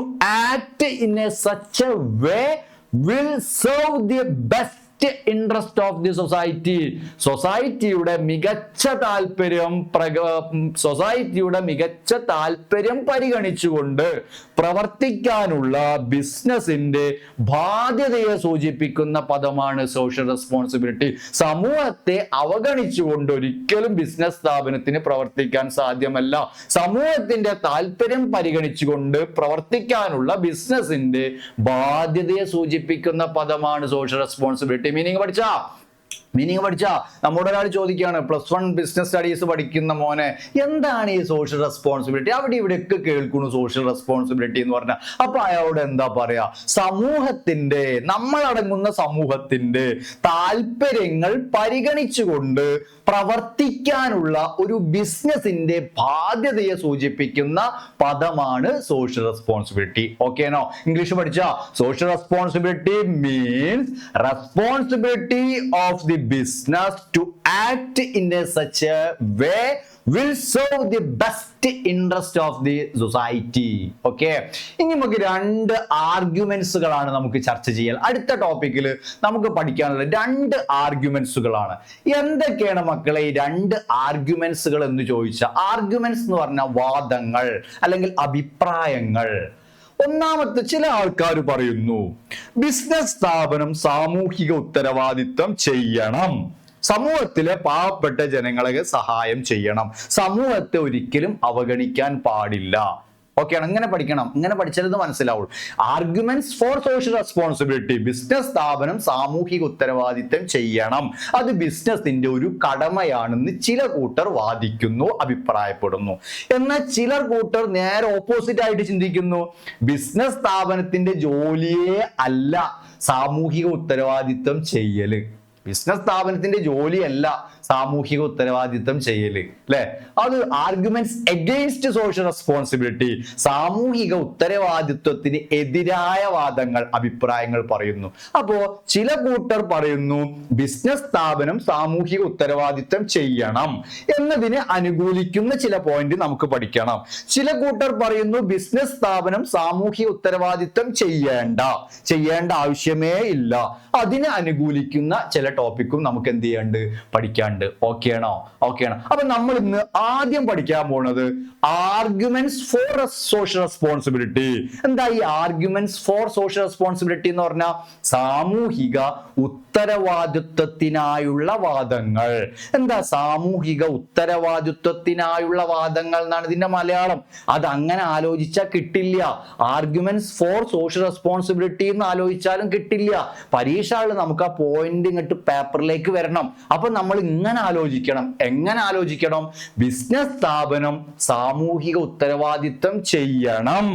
act in a such a way will serve the best interest of the society. സൊസൈറ്റിയുടെ മികച്ച താല്പര്യം പരിഗണിച്ചുകൊണ്ട് പ്രവർത്തിക്കാനുള്ള ബിസിനസിന്റെ ബാധ്യതയെ സൂചിപ്പിക്കുന്ന പദമാണ് സോഷ്യൽ റെസ്പോൺസിബിലിറ്റി. സമൂഹത്തെ അവഗണിച്ചുകൊണ്ട് ഒരിക്കലും ബിസിനസ് സ്ഥാപനത്തിന് പ്രവർത്തിക്കാൻ സാധ്യമല്ല. സമൂഹത്തിന്റെ താല്പര്യം പരിഗണിച്ചുകൊണ്ട് പ്രവർത്തിക്കാനുള്ള ബിസിനസിന്റെ ബാധ്യതയെ സൂചിപ്പിക്കുന്ന പദമാണ് സോഷ്യൽ റെസ്പോൺസിബിലിറ്റി. മീനിങ് പഠിച്ചാ നമ്മോട് ഒരാൾ ചോദിക്കുകയാണ്, +1 ബിസിനസ് സ്റ്റഡീസ് പഠിക്കുന്ന മോനെ എന്താണ് ഈ സോഷ്യൽ റെസ്പോൺസിബിലിറ്റി? അവിടെ ഇവിടെയൊക്കെ കേൾക്കുന്നു സോഷ്യൽ റെസ്പോൺസിബിലിറ്റി എന്ന് പറഞ്ഞാൽ. അപ്പൊ അയാളോട് എന്താ പറയാ? നമ്മളടങ്ങുന്ന സമൂഹത്തിന്റെ താല്പര്യങ്ങൾ പരിഗണിച്ചുകൊണ്ട് പ്രവർത്തിക്കാനുള്ള ഒരു ബിസിനസിന്റെ ബാധ്യതയെ സൂചിപ്പിക്കുന്ന പദമാണ് സോഷ്യൽ റെസ്പോൺസിബിലിറ്റി. ഓക്കേനോ? ഇംഗ്ലീഷ് പഠിച്ചാ? Social responsibility means responsibility of the business to act in such a way will serve the best interest of the society. Okay, ഇനി നമുക്ക് 2 ആർഗ്യുമെന്റ്സുകളാണ് നമുക്ക് ചർച്ച ചെയ്യാൻ. അടുത്ത ടോപ്പിക്കിൽ നമുക്ക് പഠിക്കാനുള്ള 2 ആർഗ്യുമെന്റ്സുകളാണ്. എന്തൊക്കെയാണ് മക്കളെ ഈ 2 ആർഗ്യുമെന്റ്സുകൾ എന്ന് ചോദിച്ചാൽ, ആർഗ്യുമെന്റ്സ് എന്ന് പറഞ്ഞാൽ വാദങ്ങൾ അല്ലെങ്കിൽ അഭിപ്രായങ്ങൾ. ഒന്നാമത്തെ, ചില ആൾക്കാർ പറയുന്നു ബിസിനസ് സ്ഥാപനം സാമൂഹിക ഉത്തരവാദിത്വം ചെയ്യണം, സമൂഹത്തിലെ പാവപ്പെട്ട ജനങ്ങളെ സഹായം ചെയ്യണം, സമൂഹത്തെ ഒരിക്കലും അവഗണിക്കാൻ പാടില്ല. ഓക്കെയാണ്? ഇങ്ങനെ പഠിക്കണം. ഇങ്ങനെ പഠിച്ചത് മനസ്സിലാവുള്ളൂ. Arguments for social responsibility. Business സ്ഥാപനം സാമൂഹിക ഉത്തരവാദിത്തം ചെയ്യണം, അത് ബിസിനസിന്റെ ഒരു കടമയാണെന്ന് ചില കൂട്ടർ വാദിക്കുന്നു, അഭിപ്രായപ്പെടുന്നു. എന്നാൽ ചിലർ കൂട്ടർ നേരെ ഓപ്പോസിറ്റ് ആയിട്ട് ചിന്തിക്കുന്നു. ബിസിനസ് സ്ഥാപനത്തിന്റെ ജോലിയെ അല്ല സാമൂഹിക ഉത്തരവാദിത്തം ചെയ്യല്. ബിസിനസ് സ്ഥാപനത്തിന്റെ ജോലിയല്ല സാമൂഹിക ഉത്തരവാദിത്തം ചെയ്യല്, അല്ലെ? അത് ആർഗ്യുമെന്റ്സ് എഗെയിൻസ്റ്റ് സോഷ്യൽ റെസ്പോൺസിബിലിറ്റി. സാമൂഹിക ഉത്തരവാദിത്വത്തിന് എതിരായ വാദങ്ങൾ, അഭിപ്രായങ്ങൾ പറയുന്നു. അപ്പോ ചില കൂട്ടർ പറയുന്നു ബിസിനസ് സ്ഥാപനം സാമൂഹിക ഉത്തരവാദിത്വം ചെയ്യണം എന്നതിനെ അനുകൂലിക്കുന്ന ചില പോയിന്റ് നമുക്ക് പഠിക്കണം. ചില കൂട്ടർ പറയുന്നു ബിസിനസ് സ്ഥാപനം സാമൂഹിക ഉത്തരവാദിത്വം ചെയ്യേണ്ട ആവശ്യമേ ഇല്ല, അതിനെ അനുകൂലിക്കുന്ന ചില ടോപ്പിക്കും നമുക്ക് എന്ത് ചെയ്യാണ്ട് പഠിക്കാണ്ട്. ഓക്കെയാണോ? അപ്പൊ നമ്മൾ ഇന്ന് ആദ്യം പഠിക്കാൻ പോണത് ആർഗ്യുമെന്റ്സ് ഫോർ സോഷ്യൽ റെസ്പോൺസിബിലിറ്റി. എന്താ ഈ ആർഗ്യുമെന്റ്സ് ഫോർ സോഷ്യൽ റെസ്പോൺസിബിലിറ്റി എന്ന് പറഞ്ഞാൽ? സാമൂഹിക ഉത്തരവാദിത്വത്തിനായുള്ള വാദങ്ങൾ. എന്താ സാമൂഹിക ഉത്തരവാദിത്വത്തിനായുള്ള വാദങ്ങൾ എന്നാണ് ഇതിന്റെ മലയാളം. അത് അങ്ങനെ ആലോചിച്ചാൽ കിട്ടില്ല. ആർഗ്യുമെന്റ്സ് ഫോർ സോഷ്യൽ റെസ്പോൺസിബിലിറ്റി എന്ന് ആലോചിച്ചാലും കിട്ടില്ല. പരീക്ഷകളിൽ നമുക്ക് ആ പോയിന്റ് ഇങ്ങോട്ട് പേപ്പറിലേക്ക് വരണം. അപ്പൊ നമ്മൾ ഇങ്ങനെ ആലോചിക്കണം. എങ്ങനെ ആലോചിക്കണം? ബിസിനസ് സ്ഥാപനം സാമൂഹിക ഉത്തരവാദിത്വം ചെയ്യണം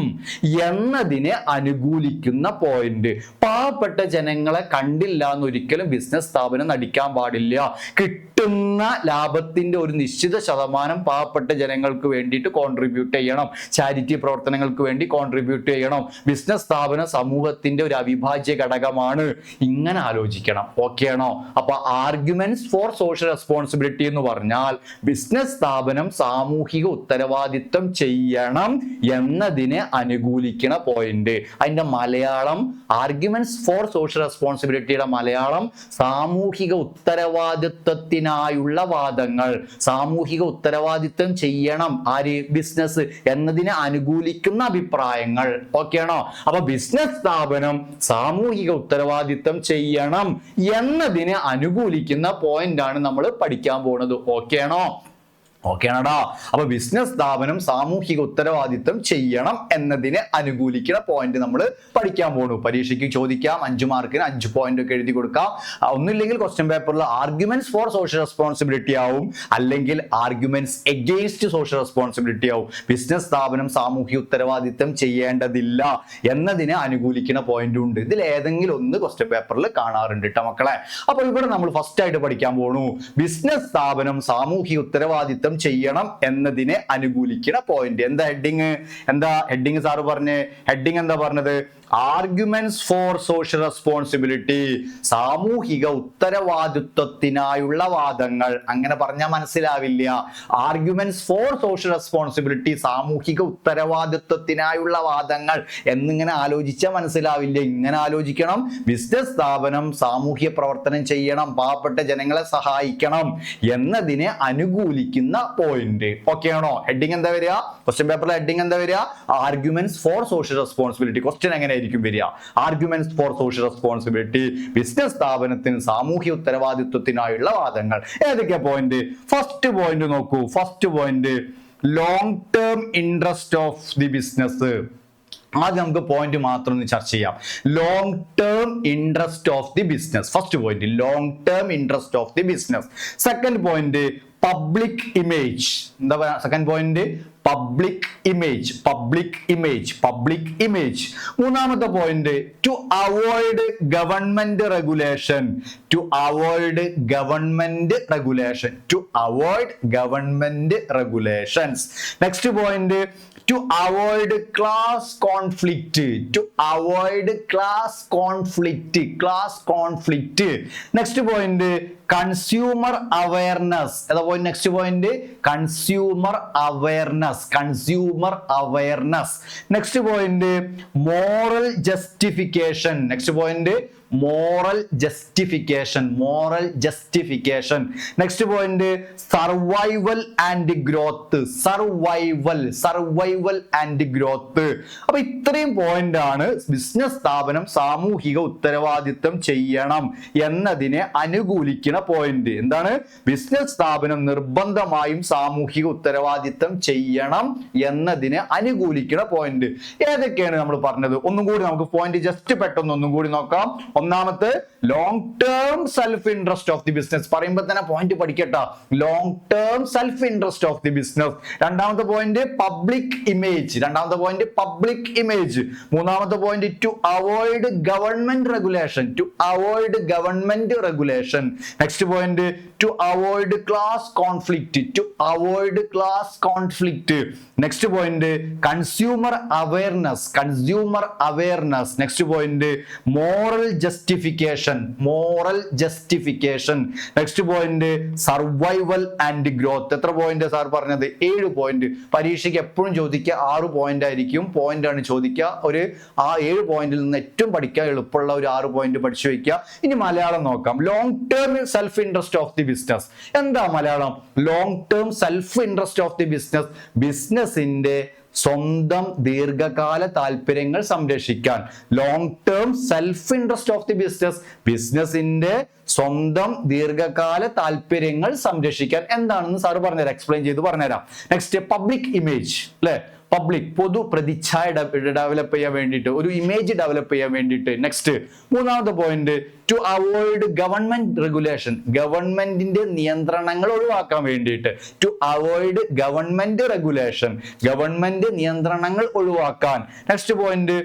എന്നതിനെ അനുകൂലിക്കുന്ന പോയിന്റ്. പാവപ്പെട്ട ജനങ്ങളെ കണ്ടില്ല എന്നൊരിക്കലും ബിസിനസ് സ്ഥാപനം നടിക്കാൻ പാടില്ല. കിട്ടുന്ന ലാഭത്തിന്റെ ഒരു നിശ്ചിത ശതമാനം പാവപ്പെട്ട ജനങ്ങൾക്ക് വേണ്ടിയിട്ട് കോൺട്രിബ്യൂട്ട് ചെയ്യണം, ചാരിറ്റി പ്രവർത്തനങ്ങൾക്ക് വേണ്ടി കോൺട്രിബ്യൂട്ട് ചെയ്യണം. ബിസിനസ് സ്ഥാപനം സമൂഹത്തിന്റെ ഒരു അവിഭാജ്യ ഘടകമാണ്. ഇങ്ങനെ ആലോചിക്കണം. ഓക്കെയാണോ? അപ്പൊ ആർഗ്യുമെന്റ്സ് ഫോർ സോഷ്യൽ റെസ്പോൺസിബിലിറ്റി എന്ന് പറഞ്ഞാൽ ബിസിനസ് സ്ഥാപനം സാമൂഹിക ഉത്തരവാദിത്വം ചെയ്യണം എന്നതിനെ അനുകൂലിക്കണ പോയിന്റ്. അതിന്റെ മലയാളം ആർഗ്യുമെന്റ്സ് ഫോർ സോഷ്യൽ റെസ്പോൺസിബിലിറ്റിയുടെ മലയാളം സാമൂഹിക ഉത്തരവാദിത്വത്തിനായുള്ള വാദങ്ങൾ. സാമൂഹിക ഉത്തരവാദിത്വം ചെയ്യണം ആര്? ബിസിനസ് എന്നതിനെ അനുകൂലിക്കുന്ന അഭിപ്രായങ്ങൾ. ഓക്കെയാണോ? അപ്പൊ ബിസിനസ് സ്ഥാപനം സാമൂഹിക ഉത്തരവാദിത്വം ചെയ്യണം എന്നതിനെ അനുകൂലിക്കുന്ന പോയിന്റ് ആണ് നമ്മൾ പഠിക്കാൻ പോകുന്നത്. ഓക്കെയാണോ? അപ്പൊ ബിസിനസ് സ്ഥാപനം സാമൂഹിക ഉത്തരവാദിത്വം ചെയ്യണം എന്നതിനെ അനുകൂലിക്കുന്ന പോയിന്റ് നമ്മൾ പഠിക്കാൻ പോകുന്നു. പരീക്ഷയ്ക്ക് ചോദിക്കാം, 5 മാർക്കിന് 5 പോയിന്റ് ഒക്കെ എഴുതി കൊടുക്കാം. ഒന്നില്ലെങ്കിൽ ക്വസ്റ്റ്യൻ പേപ്പറിൽ ആർഗ്യുമെന്റ്സ് ഫോർ സോഷ്യൽ റെസ്പോൺസിബിലിറ്റി ആവും, അല്ലെങ്കിൽ ആർഗ്യുമെന്റ്സ് എഗെയിൻസ്റ്റ് സോഷ്യൽ റെസ്പോൺസിബിലിറ്റി ആവും. ബിസിനസ് സ്ഥാപനം സാമൂഹിക ഉത്തരവാദിത്വം ചെയ്യേണ്ടതില്ല എന്നതിനെ അനുകൂലിക്കുന്ന പോയിന്റും ഉണ്ട്. ഇതിൽ ഏതെങ്കിലും ഒന്ന് ക്വസ്റ്റ്യൻ പേപ്പറിൽ കാണാറുണ്ട് കേട്ടോ മക്കളെ. അപ്പൊ ഇവിടെ നമ്മൾ ഫസ്റ്റ് ആയിട്ട് പഠിക്കാൻ പോണു ബിസിനസ് സ്ഥാപനം സാമൂഹിക ഉത്തരവാദിത്വം ചെയ്യണം എന്നതിനെ അനുകൂലിക്കുന്ന പോയിന്റ്. എന്താ ഹെഡിങ്? സാറ് പറഞ്ഞ് ഹെഡിങ് എന്താ പറഞ്ഞത്? ആർഗ്യുമെന്റ്സ് ഫോർ സോഷ്യൽ റെസ്പോൺസിബിലിറ്റി, സാമൂഹിക ഉത്തരവാദിത്വത്തിനായുള്ള വാദങ്ങൾ. അങ്ങനെ പറഞ്ഞാൽ മനസ്സിലാവില്ല. ആർഗ്യുമെന്റ്സ് ഫോർ സോഷ്യൽ റെസ്പോൺസിബിലിറ്റി, സാമൂഹിക ഉത്തരവാദിത്വത്തിനായുള്ള വാദങ്ങൾ എന്നിങ്ങനെ ആലോചിച്ചാൽ മനസ്സിലാവില്ല. ഇങ്ങനെ ആലോചിക്കണം. ബിസിനസ് സ്ഥാപനം സാമൂഹ്യ പ്രവർത്തനം ചെയ്യണം, പാവപ്പെട്ട ജനങ്ങളെ സഹായിക്കണം എന്നതിനെ അനുകൂലിക്കുന്ന പോയിന്റ്. ഓക്കെ ആണോ? ഹെഡിങ് എന്താ വരിക? ക്വസ്റ്റ്യൻ പേപ്പറിലെ ഹെഡിങ് എന്താ വരിക? Arguments for social responsibility. Question എങ്ങനെയായിരിക്കും വരിക? Arguments for social responsibility, business സ്ഥാപനത്തിന് സാമൂഹ്യ ഉത്തരവാദിത്വത്തിനായുള്ള വാദങ്ങൾ. ഏതൊക്കെയാ പോയിന്റ്? ഫസ്റ്റ് പോയിന്റ് നോക്കൂ. First point long term interest of the business. ആദ്യം നമുക്ക് പോയിന്റ് മാത്രം ഒന്ന് ചർച്ച ചെയ്യാം. Long term interest of the business. First point long term interest of the business. Second point public image. എന്താ പറയുക? Second point public image. Public image. Public image. മൂന്നാമത്തെ point to avoid government regulation. To avoid government regulation. To avoid government regulations. Next point to avoid class conflict. To avoid class conflict. Class conflict. Next point consumer awareness. That point. Next point consumer awareness. Consumer awareness. Next point moral justification. Next point moral justification. Moral justification. Next point survival and growth. Survival. Survival and growth. അപ്പോൾ ഇത്രയും point ആണ് business സ്ഥാപനം സാമൂഹിക ഉത്തരവാദിത്വം ചെയ്യണം എന്നതിനെ അനുകൂലിക്കുന്ന point. എന്താണ്? ബിസിനസ് സ്ഥാപനം നിർബന്ധമായും സാമൂഹിക ഉത്തരവാദിത്വം ചെയ്യണം എന്നതിനെ അനുകൂലിക്കുന്ന പോയിന്റ്. ഏതൊക്കെയാണ് നമ്മൾ പറഞ്ഞത്? ഒന്നും കൂടി നമുക്ക് പോയിന്റ് ജസ്റ്റ് പെട്ടെന്ന് ഒന്നും കൂടി നോക്കാം. ഒന്നാമത്തെ long term self interest of the business. പറയുമ്പോൾ തന്നെ പോയിന്റ് പഠിക്കട്ടെ. Long term self interest of the business. രണ്ടാമത്തെ പോയിന്റ് പബ്ലിക് ഇമേജ്. രണ്ടാമത്തെ പോയിന്റ് പബ്ലിക് ഇമേജ്. മൂന്നാമത്തെ point to avoid government regulation. To avoid government regulation. Next point to avoid class conflict. To avoid class conflict. Next point consumer awareness. Consumer awareness. Next point moral justification. Moral justification. Next point survival and growth. എത്ര point sir പറഞ്ഞത്? 7 point. പരീക്ഷയ്ക്ക് എപ്പോഴും ചോദിക്കുക 6 point ആയിരിക്കും. Point ആണ് ചോദിക്കുക. ഒരു ആ 7 പോയിന്റിൽ നിന്ന് ഏറ്റവും പഠിക്കാൻ എളുപ്പമുള്ള ഒരു 6 പോയിന്റ് പഠിച്ചു വെക്കുക. ഇനി മലയാളം നോക്കാം. Long term self interest of the business. എന്താ Malayalam? Long term self interest of the business. ബിസിനസിന്റെ സ്വന്തം ദീർഘകാല താല്പര്യങ്ങൾ സംരക്ഷിക്കാൻ. Long term self interest of the business. ബിസിനസിന്റെ സ്വന്തം ദീർഘകാല താല്പര്യങ്ങൾ സംരക്ഷിക്കാൻ. എന്താണെന്ന് സാർ പറഞ്ഞുതരാം. എക്സ്പ്ലെയിൻ ചെയ്ത് പറഞ്ഞുതരാം. Next public image. അല്ലെ? പബ്ലിക് പൊതു പ്രതിച്ഛായ ഡെവലപ്പ് ചെയ്യാൻ വേണ്ടിയിട്ട്, ഒരു ഇമേജ് ഡെവലപ്പ് ചെയ്യാൻ വേണ്ടിയിട്ട്. നെക്സ്റ്റ് മൂന്നാമത്തെ point to avoid government regulation. ഗവൺമെന്റിന്റെ നിയന്ത്രണങ്ങൾ ഒഴിവാക്കാൻ വേണ്ടിയിട്ട്. To avoid government regulation. Government നിയന്ത്രണങ്ങൾ ഒഴിവാക്കാൻ. Next point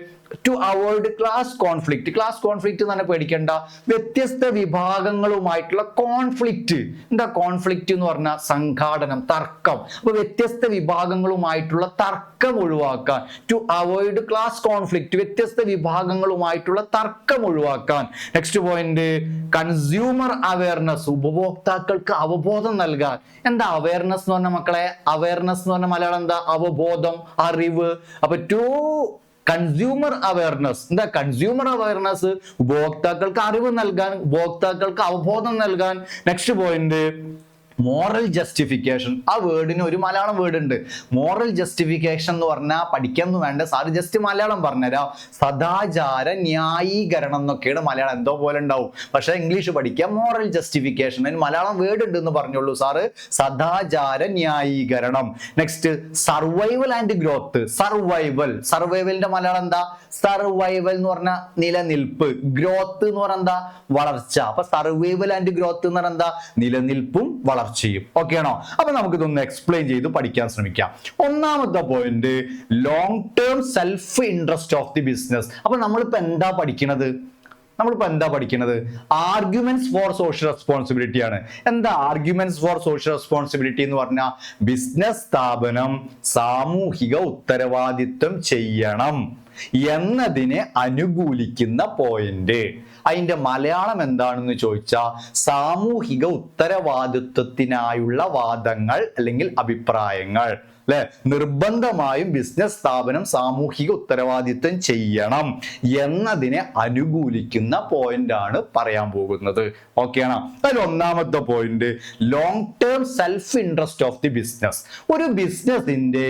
to avoid class conflict. Class conflict തന്നെ പേടിക്കേണ്ട. വ്യത്യസ്ത വിഭാഗങ്ങളുമായിട്ടുള്ള കോൺഫ്ലിക്റ്റ്. എന്താ കോൺഫ്ലിക്റ്റ് എന്ന് പറഞ്ഞാൽ? സംഘാടനം, തർക്കം. അപ്പൊ വ്യത്യസ്ത വിഭാഗങ്ങളുമായിട്ടുള്ള തർക്കം ഒഴിവാക്കാൻ. To avoid class conflict. വ്യത്യസ്ത വിഭാഗങ്ങളുമായിട്ടുള്ള തർക്കം ഒഴിവാക്കാൻ. Next point consumer awareness. ഉപഭോക്താക്കൾക്ക് അവബോധം നൽകാൻ. എന്താ അവയർനെസ് എന്ന് പറഞ്ഞ മക്കളെ? അവയർനെസ് എന്ന് പറഞ്ഞ മലയാളം എന്താ? അവബോധം, അറിവ്. അപ്പൊ ടു കൺസ്യൂമർ അവയർനെസ്. എന്താ കൺസ്യൂമർ അവയർനെസ്? ഉപഭോക്താക്കൾക്ക് അറിവ് നൽകാൻ, ഉപഭോക്താക്കൾക്ക് അവബോധം നൽകാൻ. Next point moral justification. ആ വേർഡിന് ഒരു മലയാളം വേർഡ് ഉണ്ട്. മോറൽ ജസ്റ്റിഫിക്കേഷൻ എന്ന് പറഞ്ഞാൽ പഠിക്കാനൊന്നും വേണ്ട, സാറ് ജസ്റ്റ് മലയാളം പറഞ്ഞുതരാം. സദാചാര ന്യായീകരണം എന്നൊക്കെയാണ് മലയാളം. എന്തോ പോലെ ഉണ്ടാവും, പക്ഷെ ഇംഗ്ലീഷ് പഠിക്കാം. മോറൽ ജസ്റ്റിഫിക്കേഷൻ അതിന് മലയാളം വേർഡ് ഉണ്ട് എന്ന് പറഞ്ഞോളൂ സാറ്. സദാചാര ന്യായീകരണം. Next survival and growth. Survival. സർവൈവലിന്റെ മലയാളം എന്താ? സർവൈവൽ എന്ന് പറഞ്ഞാൽ നിലനിൽപ്പ്. ഗ്രോത്ത് എന്ന് പറഞ്ഞാൽ എന്താ? വളർച്ച. അപ്പൊ സർവൈവൽ ആൻഡ് ഗ്രോത്ത് എന്ന് പറഞ്ഞാൽ എന്താ? നിലനിൽപ്പും വളർച്ചയും. ഓക്കെ ആണോ? അപ്പൊ നമുക്ക് ഇതൊന്ന് എക്സ്പ്ലെയിൻ ചെയ്ത് പഠിക്കാൻ ശ്രമിക്കാം. ഒന്നാമത്തെ point long term self interest of the business. അപ്പൊ നമ്മളിപ്പോ എന്താ പഠിക്കുന്നത്? ആർഗ്യുമെന്റ്സ് ഫോർ സോഷ്യൽ റെസ്പോൺസിബിലിറ്റി ആണ്. എന്താ ആർഗ്യുമെന്റ്സ് ഫോർ സോഷ്യൽ റെസ്പോൺസിബിലിറ്റി എന്ന് പറഞ്ഞാൽ? ബിസിനസ് സ്ഥാപനം സാമൂഹിക ഉത്തരവാദിത്വം ചെയ്യണം. എന്നതിനെ അനുകൂലിക്കുന്ന പോയിന്റ്. അതിന്റെ മലയാളം എന്താണെന്ന് ചോദിച്ചാൽ സാമൂഹിക ഉത്തരവാദിത്വത്തിനായുള്ള വാദങ്ങൾ അല്ലെങ്കിൽ അഭിപ്രായങ്ങൾ അല്ലെ. നിർബന്ധമായും ബിസിനസ് സ്ഥാപനം സാമൂഹിക ഉത്തരവാദിത്വം ചെയ്യണം എന്നതിനെ അനുകൂലിക്കുന്ന പോയിന്റ് ആണ് പറയാൻ പോകുന്നത്. ഓക്കെയാണോ? അതിൽ ഒന്നാമത്തെ point long term self interest of the business. ഒരു ബിസിനസിന്റെ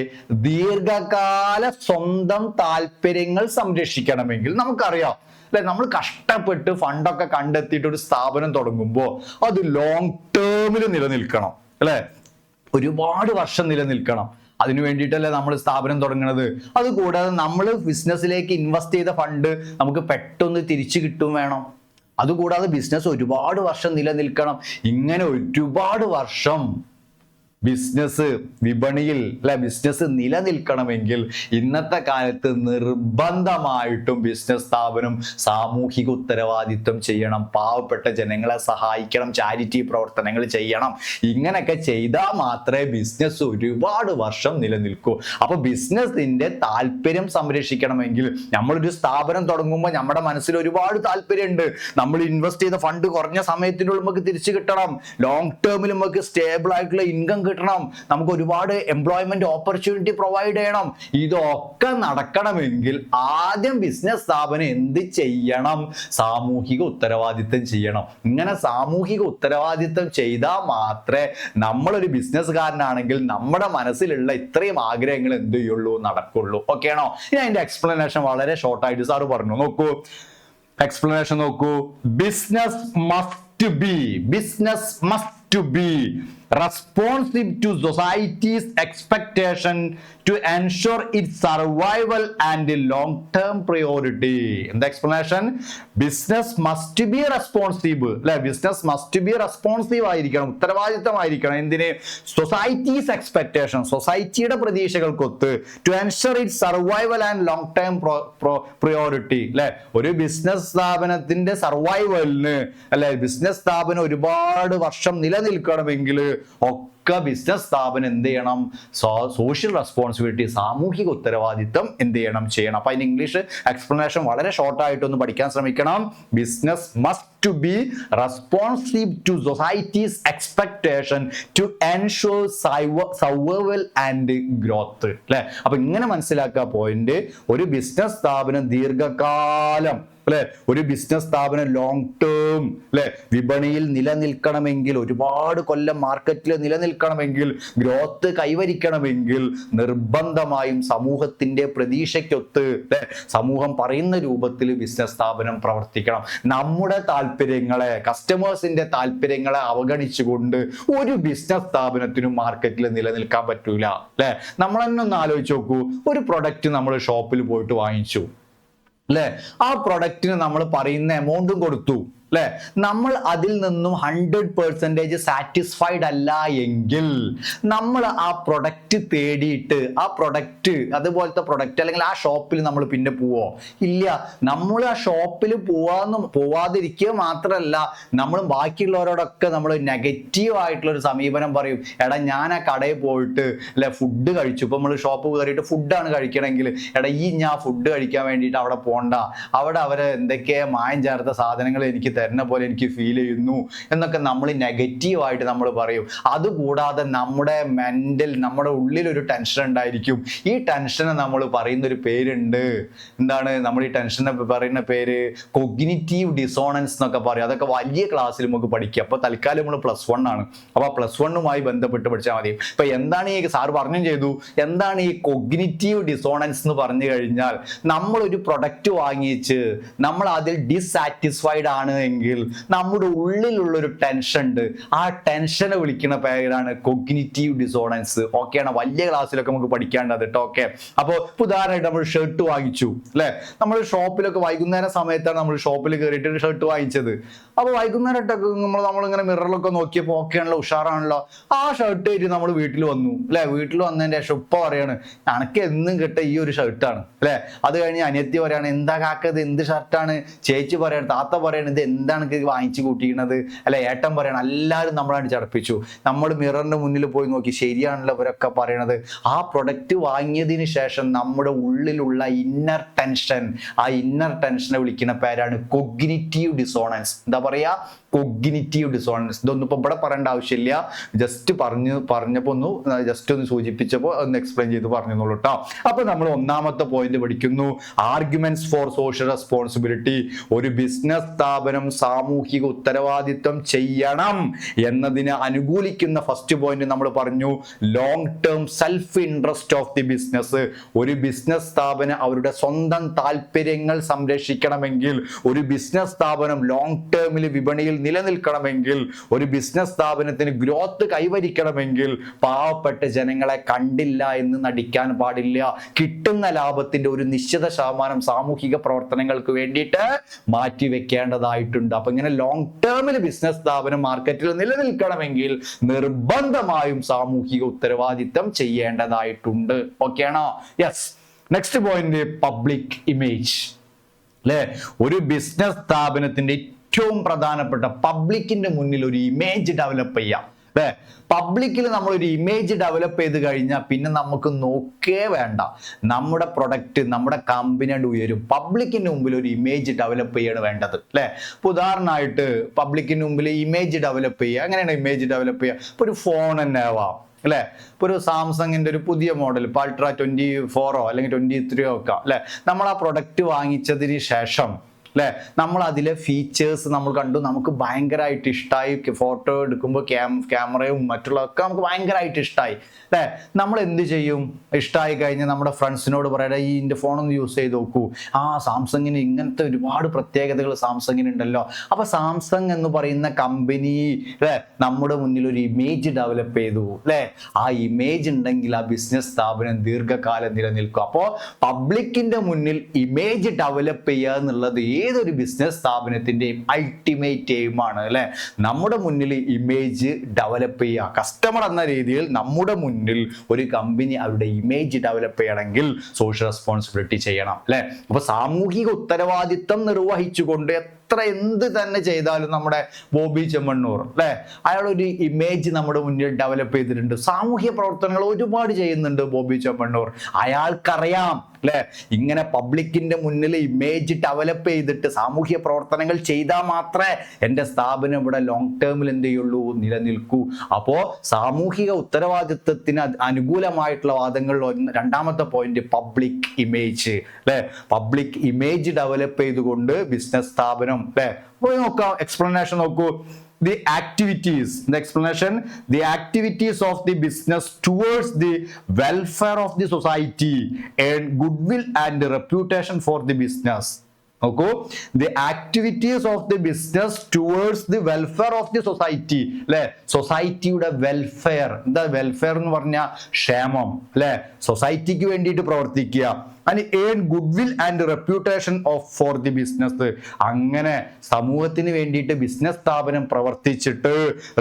ദീർഘകാല സ്വന്തം താല്പര്യങ്ങൾ സംരക്ഷിക്കണമെങ്കിൽ നമുക്കറിയാം അല്ലെ, നമ്മൾ കഷ്ടപ്പെട്ട് ഫണ്ടൊക്കെ കണ്ടെത്തിയിട്ട് ഒരു സ്ഥാപനം തുടങ്ങുമ്പോൾ അത് ലോങ് ടേമിൽ നിലനിൽക്കണം അല്ലെ, ഒരുപാട് വർഷം നിലനിൽക്കണം. അതിനു വേണ്ടിയിട്ടല്ലേ നമ്മൾ സ്ഥാപനം തുടങ്ങുന്നത്. അതുകൂടാതെ നമ്മൾ ബിസിനസ്സിലേക്ക് ഇൻവെസ്റ്റ് ചെയ്ത ഫണ്ട് നമുക്ക് പെട്ടെന്ന് തിരിച്ചു കിട്ടും വേണം. അതുകൂടാതെ ബിസിനസ് ഒരുപാട് വർഷം നിലനിൽക്കണം. ഇങ്ങനെ ഒരുപാട് വർഷം ബിസിനസ് വിപണിയിൽ അല്ലെ ബിസിനസ് നിലനിൽക്കണമെങ്കിൽ ഇന്നത്തെ കാലത്ത് നിർബന്ധമായിട്ടും ബിസിനസ് സ്ഥാപനം സാമൂഹിക ഉത്തരവാദിത്വം ചെയ്യണം, പാവപ്പെട്ട ജനങ്ങളെ സഹായിക്കണം, ചാരിറ്റി പ്രവർത്തനങ്ങൾ ചെയ്യണം. ഇങ്ങനെയൊക്കെ ചെയ്താൽ മാത്രമേ ബിസിനസ് ഒരുപാട് വർഷം നിലനിൽക്കൂ. അപ്പൊ ബിസിനസിന്റെ താല്പര്യം സംരക്ഷിക്കണമെങ്കിൽ നമ്മളൊരു സ്ഥാപനം തുടങ്ങുമ്പോൾ നമ്മുടെ മനസ്സിൽ ഒരുപാട് താല്പര്യമുണ്ട്. നമ്മൾ ഇൻവെസ്റ്റ് ചെയ്ത ഫണ്ട് കുറഞ്ഞ സമയത്തിനുള്ളിൽ നമുക്ക് തിരിച്ചു കിട്ടണം, ലോങ് ടേമിൽ നമുക്ക് സ്റ്റേബിൾ ആയിട്ടുള്ള ഇൻകം കിട്ടണം, നമുക്ക് ഒരുപാട് എംപ്ലോയ്മെന്റ് ഓപ്പർച്യൂണിറ്റി പ്രൊവൈഡ് ചെയ്യണം. ഇതൊക്കെ നടക്കണമെങ്കിൽ ആദ്യം ബിസിനസ് സ്ഥാപനം എന്ത് ചെയ്യണം? സാമൂഹിക ഉത്തരവാദിത്വം ചെയ്യണം. ഇങ്ങനെ സാമൂഹിക ഉത്തരവാദിത്വം ചെയ്താൽ മാത്രമേ നമ്മളൊരു ബിസിനസ്സുകാരനാണെങ്കിൽ നമ്മുടെ മനസ്സിലുള്ള ഇത്രയും ആഗ്രഹങ്ങൾ എന്ത് ചെയ്യുള്ളൂ, നടക്കുള്ളൂ. ഓക്കെ ആണോ? ഇനി അതിന്റെ എക്സ്പ്ലനേഷൻ വളരെ ഷോർട്ടായിട്ട് സാറ് പറഞ്ഞു. നോക്കൂ, എക്സ്പ്ലനേഷൻ നോക്കൂ. Business must B responsive to society's expectation to ensure its survival and long-term priority. In the explanation, business must be responsible. Business must be responsive ആയിരിക്കണം, ഉത്തരവാദിത്തമായിരിക്കണം. എന്തിന്? സൊസൈറ്റീസ് എക്സ്പെക്ടേഷൻ, സൊസൈറ്റിയുടെ പ്രതീക്ഷകൾക്കൊത്ത്, to ensure it survival and long term priority. അല്ലെ, ഒരു business സ്ഥാപനത്തിന്റെ സർവൈവലിന് അല്ലെ business സ്ഥാപനം ഒരുപാട് വർഷം നിലനിൽക്കണമെങ്കിൽ ഒക്കെ ബിസിനസ് സ്ഥാപനം എന്ത് ചെയ്യണം? സോഷ്യൽ റെസ്പോൺസിബിലിറ്റി, സാമൂഹിക ഉത്തരവാദിത്വം എന്ത് ചെയ്യണം. അപ്പൊ അതിന് ഇംഗ്ലീഷ് എക്സ്പ്ലനേഷൻ വളരെ ഷോർട്ടായിട്ടൊന്ന് പഠിക്കാൻ ശ്രമിക്കണം. Business must be responsive to society's expectation to ensure survival and growth. അല്ലെ, അപ്പൊ ഇങ്ങനെ മനസ്സിലാക്കുക പോയിന്റ്. ഒരു ബിസിനസ് സ്ഥാപനം ദീർഘകാലം അല്ലെ, ഒരു ബിസിനസ് സ്ഥാപനം ലോങ് ടേം അല്ലെ വിപണിയിൽ നിലനിൽക്കണമെങ്കിൽ, ഒരുപാട് കൊല്ലം മാർക്കറ്റിൽ നിലനിൽക്കണമെങ്കിൽ, ഗ്രോത്ത് കൈവരിക്കണമെങ്കിൽ നിർബന്ധമായും സമൂഹത്തിന്റെ പ്രതീക്ഷയ്ക്കൊത്ത് അല്ലെ സമൂഹം പറയുന്ന രൂപത്തിൽ ബിസിനസ് സ്ഥാപനം പ്രവർത്തിക്കണം. നമ്മുടെ താല്പര്യങ്ങളെ, കസ്റ്റമേഴ്സിന്റെ താല്പര്യങ്ങളെ അവഗണിച്ചുകൊണ്ട് ഒരു ബിസിനസ് സ്ഥാപനത്തിനും മാർക്കറ്റിൽ നിലനിൽക്കാൻ പറ്റൂല. അല്ലെ, നമ്മൾ തന്നെ ഒന്ന് ആലോചിച്ച് നോക്കൂ. ഒരു പ്രൊഡക്റ്റ് നമ്മൾ ഷോപ്പിൽ പോയിട്ട് വാങ്ങിച്ചു അല്ലെ, ആ പ്രൊഡക്റ്റിന് നമ്മൾ പറയുന്ന എമൗണ്ടും കൊടുത്തു അല്ലെ, നമ്മൾ അതിൽ നിന്നും 100% സാറ്റിസ്ഫൈഡ് അല്ല എങ്കിൽ നമ്മൾ ആ പ്രൊഡക്റ്റ് തേടിയിട്ട് ആ പ്രൊഡക്റ്റ്, അതുപോലത്തെ പ്രൊഡക്റ്റ് അല്ലെങ്കിൽ ആ ഷോപ്പിൽ നമ്മൾ പിന്നെ പോവോ? ഇല്ല. നമ്മൾ ആ ഷോപ്പിൽ പോവാതിരിക്കുക മാത്രമല്ല, നമ്മൾ ബാക്കിയുള്ളവരോടൊക്കെ നമ്മൾ നെഗറ്റീവ് ആയിട്ടുള്ള ഒരു സമീപനം പറയും. എടാ, ഞാൻ ആ കടയിൽ പോയിട്ട് അല്ലെ ഫുഡ് കഴിച്ചു, ഇപ്പൊ നമ്മൾ ഷോപ്പ് കയറിയിട്ട് ഫുഡാണ് കഴിക്കണമെങ്കിൽ, എടാ ഞാൻ ഫുഡ് കഴിക്കാൻ വേണ്ടിയിട്ട് അവിടെ പോണ്ട, അവിടെ അവരെ എന്തൊക്കെയാ മായം ചേർത്ത സാധനങ്ങൾ എനിക്ക് തരുന്ന പോലെ എനിക്ക് ഫീൽ ചെയ്യുന്നു എന്നൊക്കെ നമ്മൾ നെഗറ്റീവായിട്ട് നമ്മൾ പറയും. അതുകൂടാതെ നമ്മുടെ നമ്മുടെ ഉള്ളിൽ ഒരു ടെൻഷൻ ഉണ്ടായിരിക്കും. ഈ ടെൻഷന് നമ്മൾ പറയുന്ന ഒരു പേരുണ്ട്. എന്താണ് നമ്മൾ ഈ ടെൻഷനെ പറയുന്ന പേര്? കൊഗ്നിറ്റീവ് ഡിസോണൻസ് എന്നൊക്കെ പറയും. അതൊക്കെ വലിയ ക്ലാസ്സിൽ നമുക്ക് പഠിക്കാം. അപ്പൊ തൽക്കാലം നമ്മൾ +1 ആണ്. അപ്പൊ +1 ബന്ധപ്പെട്ട് പഠിച്ചാൽ മതി. ഇപ്പൊ എന്താണ് ഈ സാർ പറഞ്ഞും ചെയ്തു, എന്താണ് ഈ കൊഗ്നിറ്റീവ് ഡിസോണൻസ് എന്ന് പറഞ്ഞു കഴിഞ്ഞാൽ, നമ്മളൊരു പ്രൊഡക്റ്റ് വാങ്ങിച്ച് നമ്മൾ അതിൽ ഡിസാറ്റിസ്ഫൈഡ് ആണ് എങ്കിൽ നമ്മുടെ ഉള്ളിലുള്ളൊരു ടെൻഷൻ ഉണ്ട്. ആ ടെൻഷനെ വിളിക്കുന്ന പേരാണ് കൊഗ്നിറ്റീവ് ഡിസോണൻസ്. ഓക്കെയാണ്? വലിയ ക്ലാസ്സിലൊക്കെ നമുക്ക് പഠിക്കാണ്ടത് കേട്ടോ. ഓക്കെ, അപ്പോൾ ഉദാഹരണമായിട്ട് നമ്മൾ ഷർട്ട് വാങ്ങിച്ചു അല്ലെ, നമ്മൾ ഷോപ്പിലൊക്കെ വൈകുന്നേരം സമയത്താണ് നമ്മൾ ഷോപ്പിൽ കയറിയിട്ട് ഒരു ഷർട്ട് വാങ്ങിച്ചത്. അപ്പോൾ വൈകുന്നേരമായിട്ടൊക്കെ നമ്മളിങ്ങനെ മിററിലൊക്കെ നോക്കിയപ്പോൾ ഓക്കെ ആണല്ലോ, ഉഷാറാണല്ലോ. ആ ഷർട്ട് ആയിട്ട് നമ്മൾ വീട്ടിൽ വന്നു അല്ലെ, വീട്ടിൽ വന്നതിന്റെ ശേഷം ഉപ്പ പറയാണ് എനിക്ക് എന്നും കിട്ട ഈ ഒരു ഷർട്ടാണ് അല്ലെ. അത് കഴിഞ്ഞ് അനിയത്തി പറയാണ് എന്താ കാക്കത്, എന്ത് ഷർട്ടാണ്? ചേച്ചി പറയാണ്, താത്ത പറയാണ് ഇത് എന്താണ് വാങ്ങിച്ചു കൂട്ടിയിരുന്നത് അല്ലെ? ഏട്ടൻ പറയണം എല്ലാവരും നമ്മളാണ് ചടപ്പിച്ചു. നമ്മൾ മിററിന്റെ മുന്നിൽ പോയി നോക്കി, ശരിയാണല്ലോ ഇവരൊക്കെ പറയണത്. ആ പ്രൊഡക്റ്റ് വാങ്ങിയതിന് ശേഷം നമ്മുടെ ഉള്ളിലുള്ള ഇന്നർ ടെൻഷൻ, ആ ഇന്നർ ടെൻഷനെ വിളിക്കുന്ന പേരാണ് കൊഗ്നിറ്റീവ് ഡിസോണൻസ്. എന്താ പറയാ? Cognitive dissonance. ഇതൊന്നും ഇപ്പൊ ഇവിടെ പറയേണ്ട ആവശ്യമില്ല, ജസ്റ്റ് പറഞ്ഞപ്പോൾ ജസ്റ്റ് ഒന്ന് സൂചിപ്പിച്ചപ്പോൾ ഒന്ന് എക്സ്പ്ലെയിൻ ചെയ്ത് പറഞ്ഞോളൂ കേട്ടോ. അപ്പൊ നമ്മൾ ഒന്നാമത്തെ പോയിന്റ് പഠിക്കുന്നു, ആർഗ്യുമെന്റ്സ് ഫോർ സോഷ്യൽ റെസ്പോൺസിബിലിറ്റി. ഒരു ബിസിനസ് സ്ഥാപനം സാമൂഹിക ഉത്തരവാദിത്വം ചെയ്യണം എന്നതിനെ അനുകൂലിക്കുന്ന ഫസ്റ്റ് പോയിന്റ് നമ്മൾ പറഞ്ഞു, long term self interest of the business. ഒരു ബിസിനസ് സ്ഥാപനം അവരുടെ സ്വന്തം താല്പര്യങ്ങൾ സംരക്ഷിക്കണമെങ്കിൽ, ഒരു ബിസിനസ് സ്ഥാപനം ലോങ് ടേമിൽ വിപണിയിൽ നിലനിൽക്കണമെങ്കിൽ, ഒരു ബിസിനസ് സ്ഥാപനത്തിന് ഗ്രോത്ത് കൈവരിക്കണമെങ്കിൽ പാവപ്പെട്ട ജനങ്ങളെ കണ്ടില്ല എന്ന് നടിക്കാൻ പാടില്ല. കിട്ടുന്ന ലാഭത്തിന്റെ ഒരു നിശ്ചിത ശതമാനം സാമൂഹിക പ്രവർത്തനങ്ങൾക്ക് വേണ്ടിയിട്ട് മാറ്റിവെക്കേണ്ടതായിട്ടുണ്ട്. അപ്പൊ ഇങ്ങനെ ലോങ് ടേമിൽ ബിസിനസ് സ്ഥാപനം മാർക്കറ്റിൽ നിലനിൽക്കണമെങ്കിൽ നിർബന്ധമായും സാമൂഹിക ഉത്തരവാദിത്തം ചെയ്യേണ്ടതായിട്ടുണ്ട്. ഓക്കെ ആണോ? Yes. Next point, public image. അല്ലെ, ഒരു ബിസിനസ് സ്ഥാപനത്തിന്റെ ഏറ്റവും പ്രധാനപ്പെട്ട പബ്ലിക്കിന്റെ മുന്നിൽ ഒരു ഇമേജ് ഡെവലപ്പ് ചെയ്യാം. അല്ലെ, പബ്ലിക്കിൽ നമ്മൾ ഒരു ഇമേജ് ഡെവലപ്പ് ചെയ്ത് കഴിഞ്ഞാൽ പിന്നെ നമുക്ക് നോക്കേ വേണ്ട, നമ്മുടെ പ്രൊഡക്റ്റ് നമ്മുടെ കമ്പനിയുടെ ഉയരും. പബ്ലിക്കിന്റെ മുമ്പിൽ ഒരു ഇമേജ് ഡെവലപ്പ് ചെയ്യാണ് വേണ്ടത്. അല്ലെ, ഇപ്പൊ ഉദാഹരണമായിട്ട് പബ്ലിക്കിന്റെ മുമ്പിൽ ഇമേജ് ഡെവലപ്പ് ചെയ്യുക. എങ്ങനെയാണ് ഇമേജ് ഡെവലപ്പ് ചെയ്യുക? ഇപ്പൊ ഒരു ഫോൺ തന്നെ ആവാം. അല്ലെ, ഇപ്പൊ ഒരു സാംസങ്ങിന്റെ ഒരു പുതിയ മോഡൽ, ഇപ്പൊ അൾട്രാ 24 അല്ലെങ്കിൽ 23 ഒക്കെ അല്ലെ, നമ്മൾ ആ പ്രൊഡക്റ്റ് വാങ്ങിച്ചതിന് ശേഷം അല്ലെ, നമ്മൾ അതിലെ ഫീച്ചേഴ്സ് നമ്മൾ കണ്ടു, നമുക്ക് ഭയങ്കരമായിട്ട് ഇഷ്ടമായി. ഫോട്ടോ എടുക്കുമ്പോൾ ക്യാമറയും മറ്റുള്ളതൊക്കെ നമുക്ക് ഭയങ്കരമായിട്ട് ഇഷ്ടമായി. അല്ലെ, നമ്മൾ എന്ത് ചെയ്യും? ഇഷ്ടമായി കഴിഞ്ഞാൽ നമ്മുടെ ഫ്രണ്ട്സിനോട് പറയട്ടെ, ഈ എൻ്റെ ഫോണൊന്ന് യൂസ് ചെയ്ത് നോക്കൂ, ആ സാംസങ്ങിന് ഇങ്ങനത്തെ ഒരുപാട് പ്രത്യേകതകൾ സാംസങ്ങിന് ഉണ്ടല്ലോ. അപ്പൊ സാംസങ് എന്ന് പറയുന്ന കമ്പനി അല്ലെ നമ്മുടെ മുന്നിൽ ഒരു ഇമേജ് ഡെവലപ്പ് ചെയ്തു. അല്ലെ, ആ ഇമേജ് ഉണ്ടെങ്കിൽ ആ ബിസിനസ് സ്ഥാപനം ദീർഘകാലം നിലനിൽക്കും. അപ്പോ പബ്ലിക്കിന്റെ മുന്നിൽ ഇമേജ് ഡെവലപ്പ് ചെയ്യുക എന്നുള്ളത് ഏതൊരു ബിസിനസ് സ്ഥാപനത്തിന്റെയും അൾട്ടിമേറ്റ് എയിമാണ്. അല്ലെ, നമ്മുടെ മുന്നിൽ ഇമേജ് ഡെവലപ്പ് ചെയ്യുക. കസ്റ്റമർ എന്ന രീതിയിൽ നമ്മുടെ മുന്നിൽ ഒരു കമ്പനി അവരുടെ ഇമേജ് ഡെവലപ്പ് ചെയ്യണമെങ്കിൽ സോഷ്യൽ റെസ്പോൺസിബിലിറ്റി ചെയ്യണം. അല്ലെ, അപ്പൊ സാമൂഹിക ഉത്തരവാദിത്തം നിർവഹിച്ചുകൊണ്ട് എന്ത് തന്നെ ചെയ്താലും നമ്മുടെ ബോബി ചെമ്മണ്ണൂർ അല്ലെ, അയാൾ ഒരു ഇമേജ് നമ്മുടെ മുന്നിൽ ഡെവലപ്പ് ചെയ്തിട്ടുണ്ട്. സാമൂഹ്യ പ്രവർത്തനങ്ങൾ ഒരുപാട് ചെയ്യുന്നുണ്ട് ബോബി ചെമ്മണ്ണൂർ. അയാൾക്കറിയാം അല്ലെ, ഇങ്ങനെ പബ്ലിക്കിന്റെ മുന്നിൽ ഇമേജ് ഡെവലപ്പ് ചെയ്തിട്ട് സാമൂഹ്യ പ്രവർത്തനങ്ങൾ ചെയ്താൽ മാത്രമേ എൻ്റെ സ്ഥാപനം ഇവിടെ ലോങ് ടേമിൽ എന്ത് ചെയ്യുള്ളൂ, നിലനിൽക്കൂ. അപ്പോ സാമൂഹിക ഉത്തരവാദിത്വത്തിന് അനുകൂലമായിട്ടുള്ള വാദങ്ങളിൽ രണ്ടാമത്തെ പോയിന്റ് പബ്ലിക് ഇമേജ്. അല്ലെ, പബ്ലിക് ഇമേജ് ഡെവലപ്പ് ചെയ്തുകൊണ്ട് ബിസിനസ് സ്ഥാപനം അല്ലെ, പോയി നോക്കാം. എക്സ്പ്ലനേഷൻ നോക്കൂ. The activities, the explanation, the activities of the business towards the welfare of the society and goodwill and reputation for the business. നോക്കൂ, the activities of the business towards the welfare of the society. അല്ലെ, സൊസൈറ്റിയുടെ welfare. എന്താ welfare എന്ന് പറഞ്ഞാൽ ക്ഷേമം. അല്ലെ, സൊസൈറ്റിക്ക് വേണ്ടിയിട്ട് പ്രവർത്തിക്കുക. and earn goodwill and reputation of for the business. അങ്ങനെ സമൂഹത്തിന് വേണ്ടിയിട്ട് ബിസിനസ് സ്ഥാപനം പ്രവർത്തിച്ചിട്ട്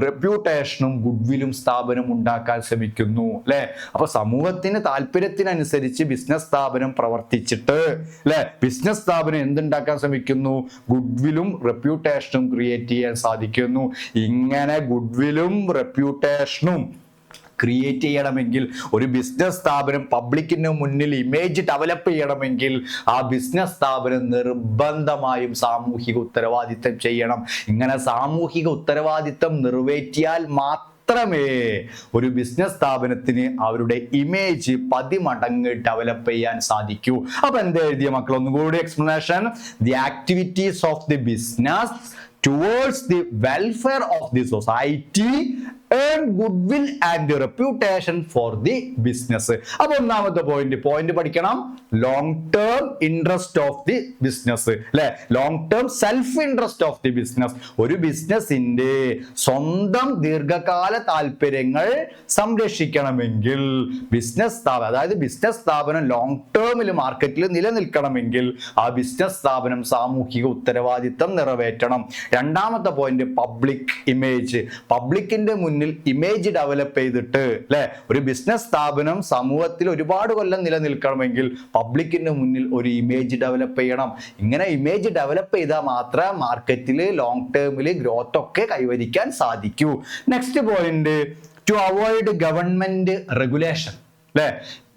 റെപ്യൂട്ടേഷനും ഗുഡ്വില്ലും സ്ഥാപനം ഉണ്ടാക്കാൻ ശ്രമിക്കുന്നു. അല്ലെ, അപ്പൊ സമൂഹത്തിന് താല്പര്യത്തിനനുസരിച്ച് ബിസിനസ് സ്ഥാപനം പ്രവർത്തിച്ചിട്ട് അല്ലെ, ബിസിനസ് സ്ഥാപനം എന്തുണ്ടാക്കാൻ ശ്രമിക്കുന്നു? ഗുഡ്വില്ലും റെപ്യൂട്ടേഷനും ക്രിയേറ്റ് ചെയ്യാൻ സാധിക്കുന്നു. ഇങ്ങനെ ഗുഡ്വില്ലും റെപ്യൂട്ടേഷനും ക്രിയേറ്റ് ചെയ്യണമെങ്കിൽ, ഒരു ബിസിനസ് സ്ഥാപനം പബ്ലിക്കിന് മുന്നിൽ ഇമേജ് ഡെവലപ്പ് ചെയ്യണമെങ്കിൽ ആ ബിസിനസ് സ്ഥാപനം നിർബന്ധമായും സാമൂഹിക ഉത്തരവാദിത്തം ചെയ്യണം. ഇങ്ങനെ സാമൂഹിക ഉത്തരവാദിത്തം നിറവേറ്റിയാൽ മാത്രമേ ഒരു ബിസിനസ് സ്ഥാപനത്തിന് അവരുടെ ഇമേജ് 10 മടങ്ങ് ഡെവലപ്പ് ചെയ്യാൻ സാധിക്കൂ. അപ്പൊ എന്താ എഴുതിയ മക്കൾ? ഒന്നുകൂടി explanation. The activities of the business towards the welfare of the society earn goodwill and reputation for the business. അപ്പൊ ഒന്നാമത്തെ പോയിന്റ് പഠിക്കണം. Long term interest of the business അല്ലെ, long term self interest of the business. ഒരു ബിസിനസിന്റെ സ്വന്തം ദീർഘകാല താല്പര്യങ്ങൾ സംരക്ഷിക്കണമെങ്കിൽ business സ്ഥാപനം, അതായത് ബിസിനസ് സ്ഥാപനം ലോങ് ടേമിൽ മാർക്കറ്റിൽ നിലനിൽക്കണമെങ്കിൽ ആ ബിസിനസ് സ്ഥാപനം സാമൂഹിക ഉത്തരവാദിത്തം നിറവേറ്റണം. രണ്ടാമത്തെ പോയിന്റ് പബ്ലിക് ഇമേജ്. പബ്ലിക്കിന്റെ മുന്നിൽ മുന്നിൽ ഇമേജ് ഡെവലപ്പ് ചെയ്തിട്ട് അല്ലെ, ഒരു ബിസിനസ് സ്ഥാപനം സമൂഹത്തിൽ ഒരുപാട് കൊല്ലം നിലനിൽക്കണമെങ്കിൽ പബ്ലിക്കിന്റെ മുന്നിൽ ഒരു ഇമേജ് ഡെവലപ്പ് ചെയ്യണം. ഇങ്ങനെ ഇമേജ് ഡെവലപ്പ് ചെയ്താൽ മാത്രമേ മാർക്കറ്റിൽ ലോങ് ടേമിൽ ഗ്രോത്ത് ഒക്കെ കൈവരിക്കാൻ സാധിക്കൂ. Next point, to avoid government regulation അല്ലെ,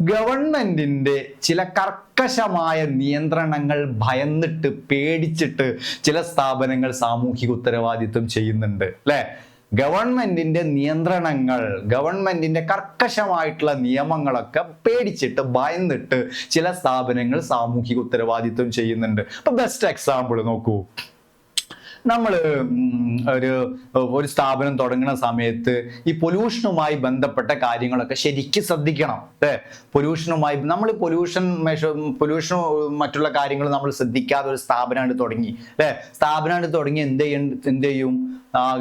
ഗവൺമെന്റിന്റെ ചില കർക്കശമായ നിയന്ത്രണങ്ങൾ ഭയന്നിട്ട് പേടിച്ചിട്ട് ചില സ്ഥാപനങ്ങൾ സാമൂഹിക ഉത്തരവാദിത്വം ചെയ്യുന്നുണ്ട് അല്ലെ. ഗവൺമെന്റിന്റെ നിയന്ത്രണങ്ങൾ, ഗവൺമെന്റിന്റെ കർക്കശമായിട്ടുള്ള നിയമങ്ങളൊക്കെ പേടിച്ചിട്ട് ഭയന്നിട്ട് ചില സ്ഥാപനങ്ങൾ സാമൂഹിക ഉത്തരവാദിത്വം ചെയ്യുന്നുണ്ട്. ഇപ്പൊ ബെസ്റ്റ് എക്സാമ്പിൾ നോക്കൂ, നമ്മൾ ഒരു സ്ഥാപനം തുടങ്ങുന്ന സമയത്ത് ഈ പൊല്യൂഷനുമായി ബന്ധപ്പെട്ട കാര്യങ്ങളൊക്കെ ശരിക്കും ശ്രദ്ധിക്കണം അല്ലേ. പൊല്യൂഷനുമായി നമ്മൾ പൊല്യൂഷൻ മറ്റുള്ള കാര്യങ്ങൾ നമ്മൾ ശ്രദ്ധിക്കാതെ ഒരു സ്ഥാപനമായിട്ട് തുടങ്ങി അല്ലേ. സ്ഥാപനമായിട്ട് തുടങ്ങി എന്ത് ചെയ്യും,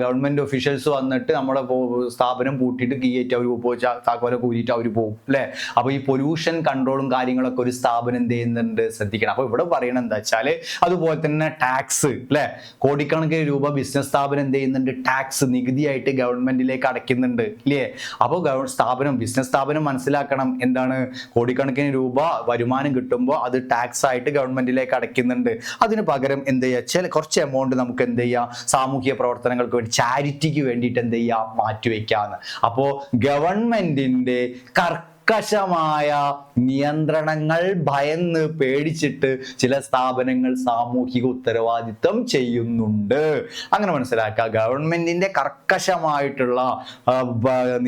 ഗവൺമെന്റ് ഒഫീഷ്യൽസ് വന്നിട്ട് നമ്മളെ സ്ഥാപനം പൂട്ടിയിട്ട് കീയേറ്റ് അവർ താക്കോലെ കൂരിയിട്ട് അവർ പോകും അല്ലേ. അപ്പൊ ഈ പൊല്യൂഷൻ കൺട്രോളും കാര്യങ്ങളൊക്കെ ഒരു സ്ഥാപനം എന്ത് ചെയ്യുന്നുണ്ട് ശ്രദ്ധിക്കണം. അപ്പൊ ഇവിടെ പറയണത് എന്താ വെച്ചാല്, അതുപോലെ തന്നെ ടാക്സ് അല്ലെ, കോടിക്കണക്കിന് രൂപ ബിസിനസ് സ്ഥാപനം എന്ത് ചെയ്യുന്നുണ്ട്, ടാക്സ് നികുതിയായിട്ട് ഗവൺമെന്റിലേക്ക് അടയ്ക്കുന്നുണ്ട് ഇല്ലേ. അപ്പോൾ ബിസിനസ് സ്ഥാപനം മനസ്സിലാക്കണം എന്താണ്, കോടിക്കണക്കിന് രൂപ വരുമാനം കിട്ടുമ്പോൾ അത് ടാക്സ് ആയിട്ട് ഗവൺമെന്റിലേക്ക് അടയ്ക്കുന്നുണ്ട്. അതിന് പകരം എന്ത് ചെയ്യുക, കുറച്ച് എമൗണ്ട് നമുക്ക് എന്ത് ചെയ്യാം, സാമൂഹിക പ്രവർത്തനങ്ങൾക്ക് വേണ്ടി, ചാരിറ്റിക്ക് വേണ്ടിയിട്ട് എന്ത് ചെയ്യാം, മാറ്റിവെക്കാന്ന്. അപ്പോ ഗവൺമെന്റിന്റെ കർക്കശമായ നിയന്ത്രണങ്ങൾ ഭയന്ന് പേടിച്ചിട്ട് ചില സ്ഥാപനങ്ങൾ സാമൂഹിക ഉത്തരവാദിത്വം ചെയ്യുന്നുണ്ട്. അങ്ങനെ മനസ്സിലാക്കുക, ഗവൺമെന്റിന്റെ കർക്കശമായിട്ടുള്ള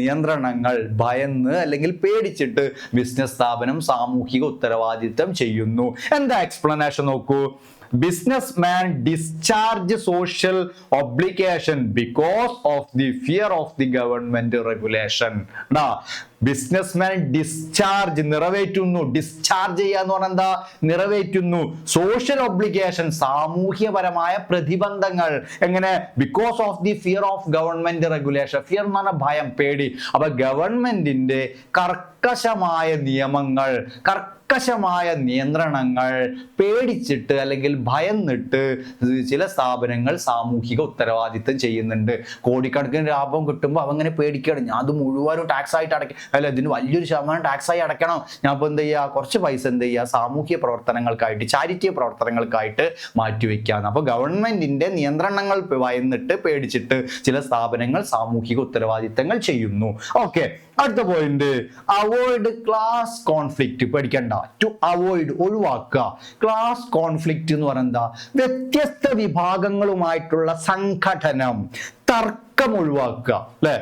നിയന്ത്രണങ്ങൾ ഭയന്ന് അല്ലെങ്കിൽ പേടിച്ചിട്ട് ബിസിനസ് സ്ഥാപനം സാമൂഹിക ഉത്തരവാദിത്വം ചെയ്യുന്നു. എന്താ എക്സ്പ്ലനേഷൻ നോക്കൂ, businessman discharge social obligation because of the fear of the government regulation. Businessman discharge നിറവേറ്റുന്നു, ഡിസ്ചാർജ് ചെയ്യാന്ന് പറഞ്ഞാൽ എന്താ, നിറവേറ്റുന്നു സോഷ്യൽ ഒബ്ലിഗേഷൻ സാമൂഹ്യപരമായ പ്രതിബന്ധങ്ങൾ. എങ്ങനെ, because of the fear of government regulation. Fear എന്ന് പറഞ്ഞാൽ ഭയം, പേടി. അപ്പൊ ഗവൺമെന്റിന്റെ കർക്കശമായ നിയമങ്ങൾ, കർക്കശമായ നിയന്ത്രണങ്ങൾ പേടിച്ചിട്ട് അല്ലെങ്കിൽ ഭയന്നിട്ട് ചില സ്ഥാപനങ്ങൾ സാമൂഹിക ഉത്തരവാദിത്വം ചെയ്യുന്നുണ്ട്. കോടിക്കണക്കിന് ലാഭം കിട്ടുമ്പോൾ അവങ്ങനെ പേടിക്കണം, ഞാൻ അത് മുഴുവനും ടാക്സ് ആയിട്ട് അടയ്ക്കും, അല്ല ഇതിന് വലിയൊരു ശതമാനം ടാക്സ് ആയി അടയ്ക്കണം, ഞാൻ ഇപ്പോൾ എന്ത് ചെയ്യുക, കുറച്ച് പൈസ എന്ത് ചെയ്യുക, സാമൂഹ്യ പ്രവർത്തനങ്ങൾക്കായിട്ട്, ചാരിറ്റി പ്രവർത്തനങ്ങൾക്കായിട്ട് മാറ്റിവെക്കാന്ന്. അപ്പൊ ഗവൺമെന്റിന്റെ നിയന്ത്രണങ്ങൾ ഭയന്നിട്ട് പേടിച്ചിട്ട് ചില സ്ഥാപനങ്ങൾ സാമൂഹിക ഉത്തരവാദിത്തങ്ങൾ ചെയ്യുന്നു. ഓക്കെ, അടുത്ത പോയിന്റ്, അവോയ്ഡ് ക്ലാസ് കോൺഫ്ലിക്റ്റ്. പേടിക്കണ്ട, ടു അവോയ്ഡ് ഒഴിവാക്കുക. ക്ലാസ് കോൺഫ്ലിക്റ്റ് എന്ന് പറയുന്നത് എന്താ, വ്യത്യസ്ത വിഭാഗങ്ങളുമായിട്ടുള്ള സംഘടനം, തർക്കം ഒഴിവാക്കുക അല്ലെ.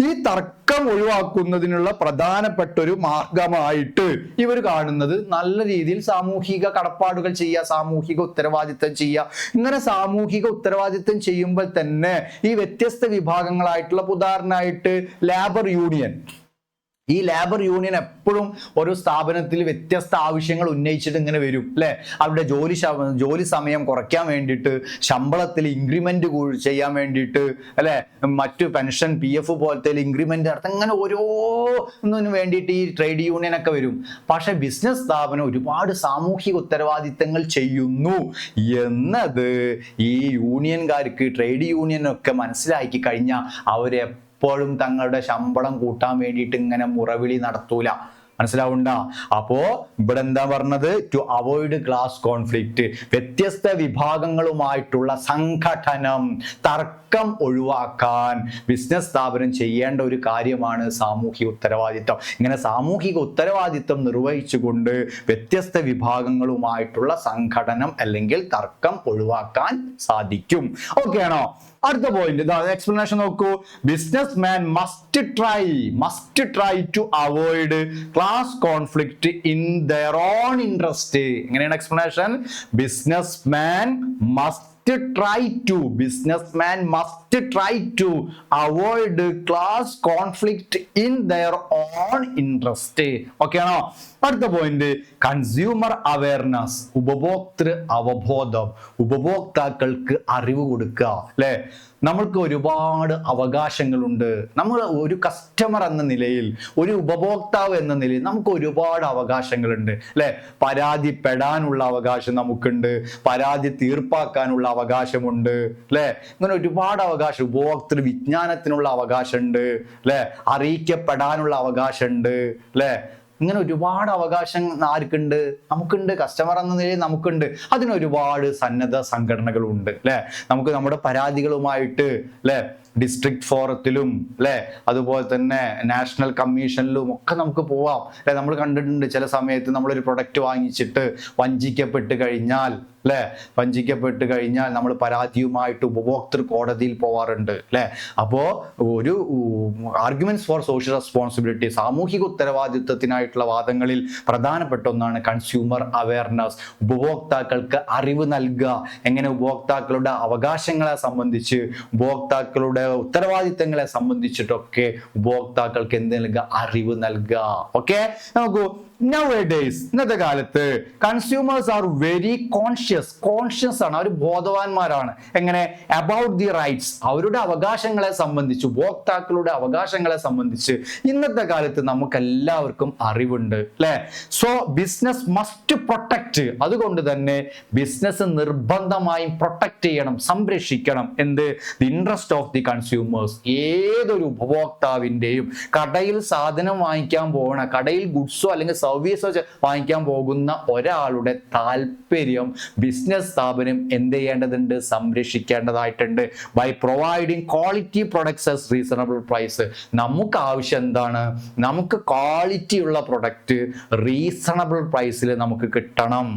ഈ തർക്കം ഒഴിവാക്കുന്നതിനുള്ള പ്രധാനപ്പെട്ട ഒരു മാർഗമായിട്ട് ഇവർ കാണുന്നത് നല്ല രീതിയിൽ സാമൂഹിക കടപ്പാടുകൾ ചെയ്യുക, സാമൂഹിക ഉത്തരവാദിത്തം ചെയ്യുക. ഇങ്ങനെ സാമൂഹിക ഉത്തരവാദിത്തം ചെയ്യുമ്പോൾ തന്നെ ഈ വ്യത്യസ്ത വിഭാഗങ്ങളായിട്ടുള്ള, ഉദാഹരണമായിട്ട് ലേബർ യൂണിയൻ, ഈ ലേബർ യൂണിയൻ എപ്പോഴും ഒരു സ്ഥാപനത്തിൽ വ്യത്യസ്ത ആവശ്യങ്ങൾ ഉന്നയിച്ചിട്ട് ഇങ്ങനെ വരും അല്ലെ. അവരുടെ ജോലി സമയം കുറയ്ക്കാൻ വേണ്ടിയിട്ട്, ശമ്പളത്തിൽ ഇൻക്രിമെന്റ് ചെയ്യാൻ വേണ്ടിയിട്ട് അല്ലെ, മറ്റു പെൻഷൻ PF പോലത്തെ ഇൻക്രിമെന്റ് നടത്താൻ, അങ്ങനെ ഓരോന്നിനു വേണ്ടിയിട്ട് ഈ ട്രേഡ് യൂണിയൻ ഒക്കെ വരും. പക്ഷെ ബിസിനസ് സ്ഥാപനം ഒരുപാട് സാമൂഹിക ഉത്തരവാദിത്തങ്ങൾ ചെയ്യുന്നു എന്നത് ഈ യൂണിയൻകാർക്ക്, ട്രേഡ് യൂണിയനൊക്കെ മനസ്സിലാക്കി കഴിഞ്ഞാൽ അവരെ എപ്പോഴും തങ്ങളുടെ ശമ്പളം കൂട്ടാൻ വേണ്ടിയിട്ട് ഇങ്ങനെ മുറവിളി നടത്തൂല. മനസ്സിലാവുണ്ട? അപ്പോ ഇവിടെ എന്താ പറഞ്ഞത്, ടു അവോയ്ഡ് ക്ലാസ് കോൺഫ്ലിക്റ്റ്, വ്യത്യസ്ത വിഭാഗങ്ങളുമായിട്ടുള്ള സംഘടനം, തർക്കം ഒഴിവാക്കാൻ ബിസിനസ് സ്ഥാപനം ചെയ്യേണ്ട ഒരു കാര്യമാണ് സാമൂഹിക ഉത്തരവാദിത്വം. ഇങ്ങനെ സാമൂഹിക ഉത്തരവാദിത്വം നിർവഹിച്ചുകൊണ്ട് വ്യത്യസ്ത വിഭാഗങ്ങളുമായിട്ടുള്ള സംഘടനം അല്ലെങ്കിൽ തർക്കം ഒഴിവാക്കാൻ സാധിക്കും. ഓക്കെ ആണോ? അടുത്ത പോയിന്റ് എക്സ്പ്ലനേഷൻ നോക്കൂ. Business man must try to avoid class conflict in their own interest. എങ്ങനെയാണ് explanation? businessman must try to avoid class conflict in their own interest. Okay ആണോ? അടുത്ത പോയിന്റ്, കൺസ്യൂമർ അവയർനെസ്, ഉപഭോക്തൃ അവബോധം, ഉപഭോക്താക്കൾക്ക് അറിവ് കൊടുക്കുക അല്ലെ. നമ്മൾക്ക് ഒരുപാട് അവകാശങ്ങളുണ്ട്. നമ്മൾ ഒരു കസ്റ്റമർ എന്ന നിലയിൽ, ഒരു ഉപഭോക്താവ് എന്ന നിലയിൽ നമുക്ക് ഒരുപാട് അവകാശങ്ങളുണ്ട് അല്ലെ. പരാതിപ്പെടാനുള്ള അവകാശം നമുക്കുണ്ട്, പരാതി തീർപ്പാക്കാനുള്ള അവകാശമുണ്ട് അല്ലെ, ഇങ്ങനെ ഒരുപാട് അവകാശം, ഉപഭോക്തൃ വിജ്ഞാനത്തിനുള്ള അവകാശമുണ്ട് അല്ലെ, അറിയിക്കപ്പെടാനുള്ള അവകാശമുണ്ട് അല്ലെ, ഇങ്ങനെ ഒരുപാട് അവകാശം ആർക്കുണ്ട്? നമുക്കുണ്ട്. കസ്റ്റമർ എന്ന നിലയിൽ നമുക്കുണ്ട്. അതിന് ഒരുപാട് സന്നദ്ധ സംഘടനകളുണ്ട് അല്ലെ. നമുക്ക് നമ്മുടെ പരാതികളുമായിട്ട് അല്ലെ ഡിസ്ട്രിക്ട് ഫോറത്തിലും അല്ലെ അതുപോലെ തന്നെ നാഷണൽ കമ്മീഷനിലും ഒക്കെ നമുക്ക് പോവാം അല്ലെ. നമ്മൾ കണ്ടിട്ടുണ്ട് ചില സമയത്ത് നമ്മളൊരു പ്രൊഡക്റ്റ് വാങ്ങിച്ചിട്ട് വഞ്ചിക്കപ്പെട്ട് കഴിഞ്ഞാൽ അല്ലെ, വഞ്ചിക്കപ്പെട്ട് കഴിഞ്ഞാൽ നമ്മൾ പരാതിയുമായിട്ട് ഉപഭോക്തൃ കോടതിയിൽ പോവാറുണ്ട് അല്ലെ. അപ്പോ ഒരു ആർഗ്യുമെന്റ്സ് ഫോർ സോഷ്യൽ റെസ്പോൺസിബിലിറ്റി, സാമൂഹിക ഉത്തരവാദിത്വത്തിനായിട്ടുള്ള വാദങ്ങളിൽ പ്രധാനപ്പെട്ട ഒന്നാണ് കൺസ്യൂമർ അവയർനെസ്. ഉപഭോക്താക്കൾക്ക് അറിവ് നൽകുക, എങ്ങനെ ഉപഭോക്താക്കളുടെ അവകാശങ്ങളെ സംബന്ധിച്ച്, ഉപഭോക്താക്കളുടെ ഉത്തരവാദിത്തങ്ങളെ സംബന്ധിച്ചിട്ടൊക്കെ ഉപഭോക്താക്കൾക്ക് എന്ത് നൽകുക? അറിവ് നൽകുക. ഓക്കെ, നോക്കൂ, nowadays ഇന്നത്തെ കാലത്ത് കൺസ്യൂമേഴ്സ് ആർ വെരി കോൺഷ്യസ് ആണ്, അവർ ബോധവാന്മാരാണ്. എങ്ങനെ? അബൌട്ട് ദി റൈറ്റ്സ്, അവരുടെ അവകാശങ്ങളെ സംബന്ധിച്ച്, ഉപഭോക്താക്കളുടെ അവകാശങ്ങളെ സംബന്ധിച്ച് ഇന്നത്തെ കാലത്ത് നമുക്ക് എല്ലാവർക്കും അറിവുണ്ട് അല്ലെ. സോ ബിസിനസ് മസ്റ്റ് പ്രൊട്ടക്ട്, അതുകൊണ്ട് തന്നെ ബിസിനസ് നിർബന്ധമായും പ്രൊട്ടക്ട് ചെയ്യണം, സംരക്ഷിക്കണം. എന്ത്? The interest of the consumers. ഏതൊരു ഉപഭോക്താവിന്റെയും കടയിൽ സാധനം വാങ്ങിക്കാൻ പോകണ, കടയിൽ ഗുഡ്സോ അല്ലെങ്കിൽ സർവീസോ വാങ്ങിക്കാൻ പോകുന്ന ഒരാളുടെ താല്പര്യം ബിസിനസ് സ്ഥാപനം എന്ത് ചെയ്യേണ്ടതുണ്ട്? സംരക്ഷിക്കേണ്ടതായിട്ടുണ്ട്. By providing quality products at reasonable price. നമുക്ക് ആവശ്യം എന്താണ്? നമുക്ക് ക്വാളിറ്റി ഉള്ള പ്രൊഡക്റ്റ് റീസണബിൾ പ്രൈസിൽ നമുക്ക് കിട്ടണം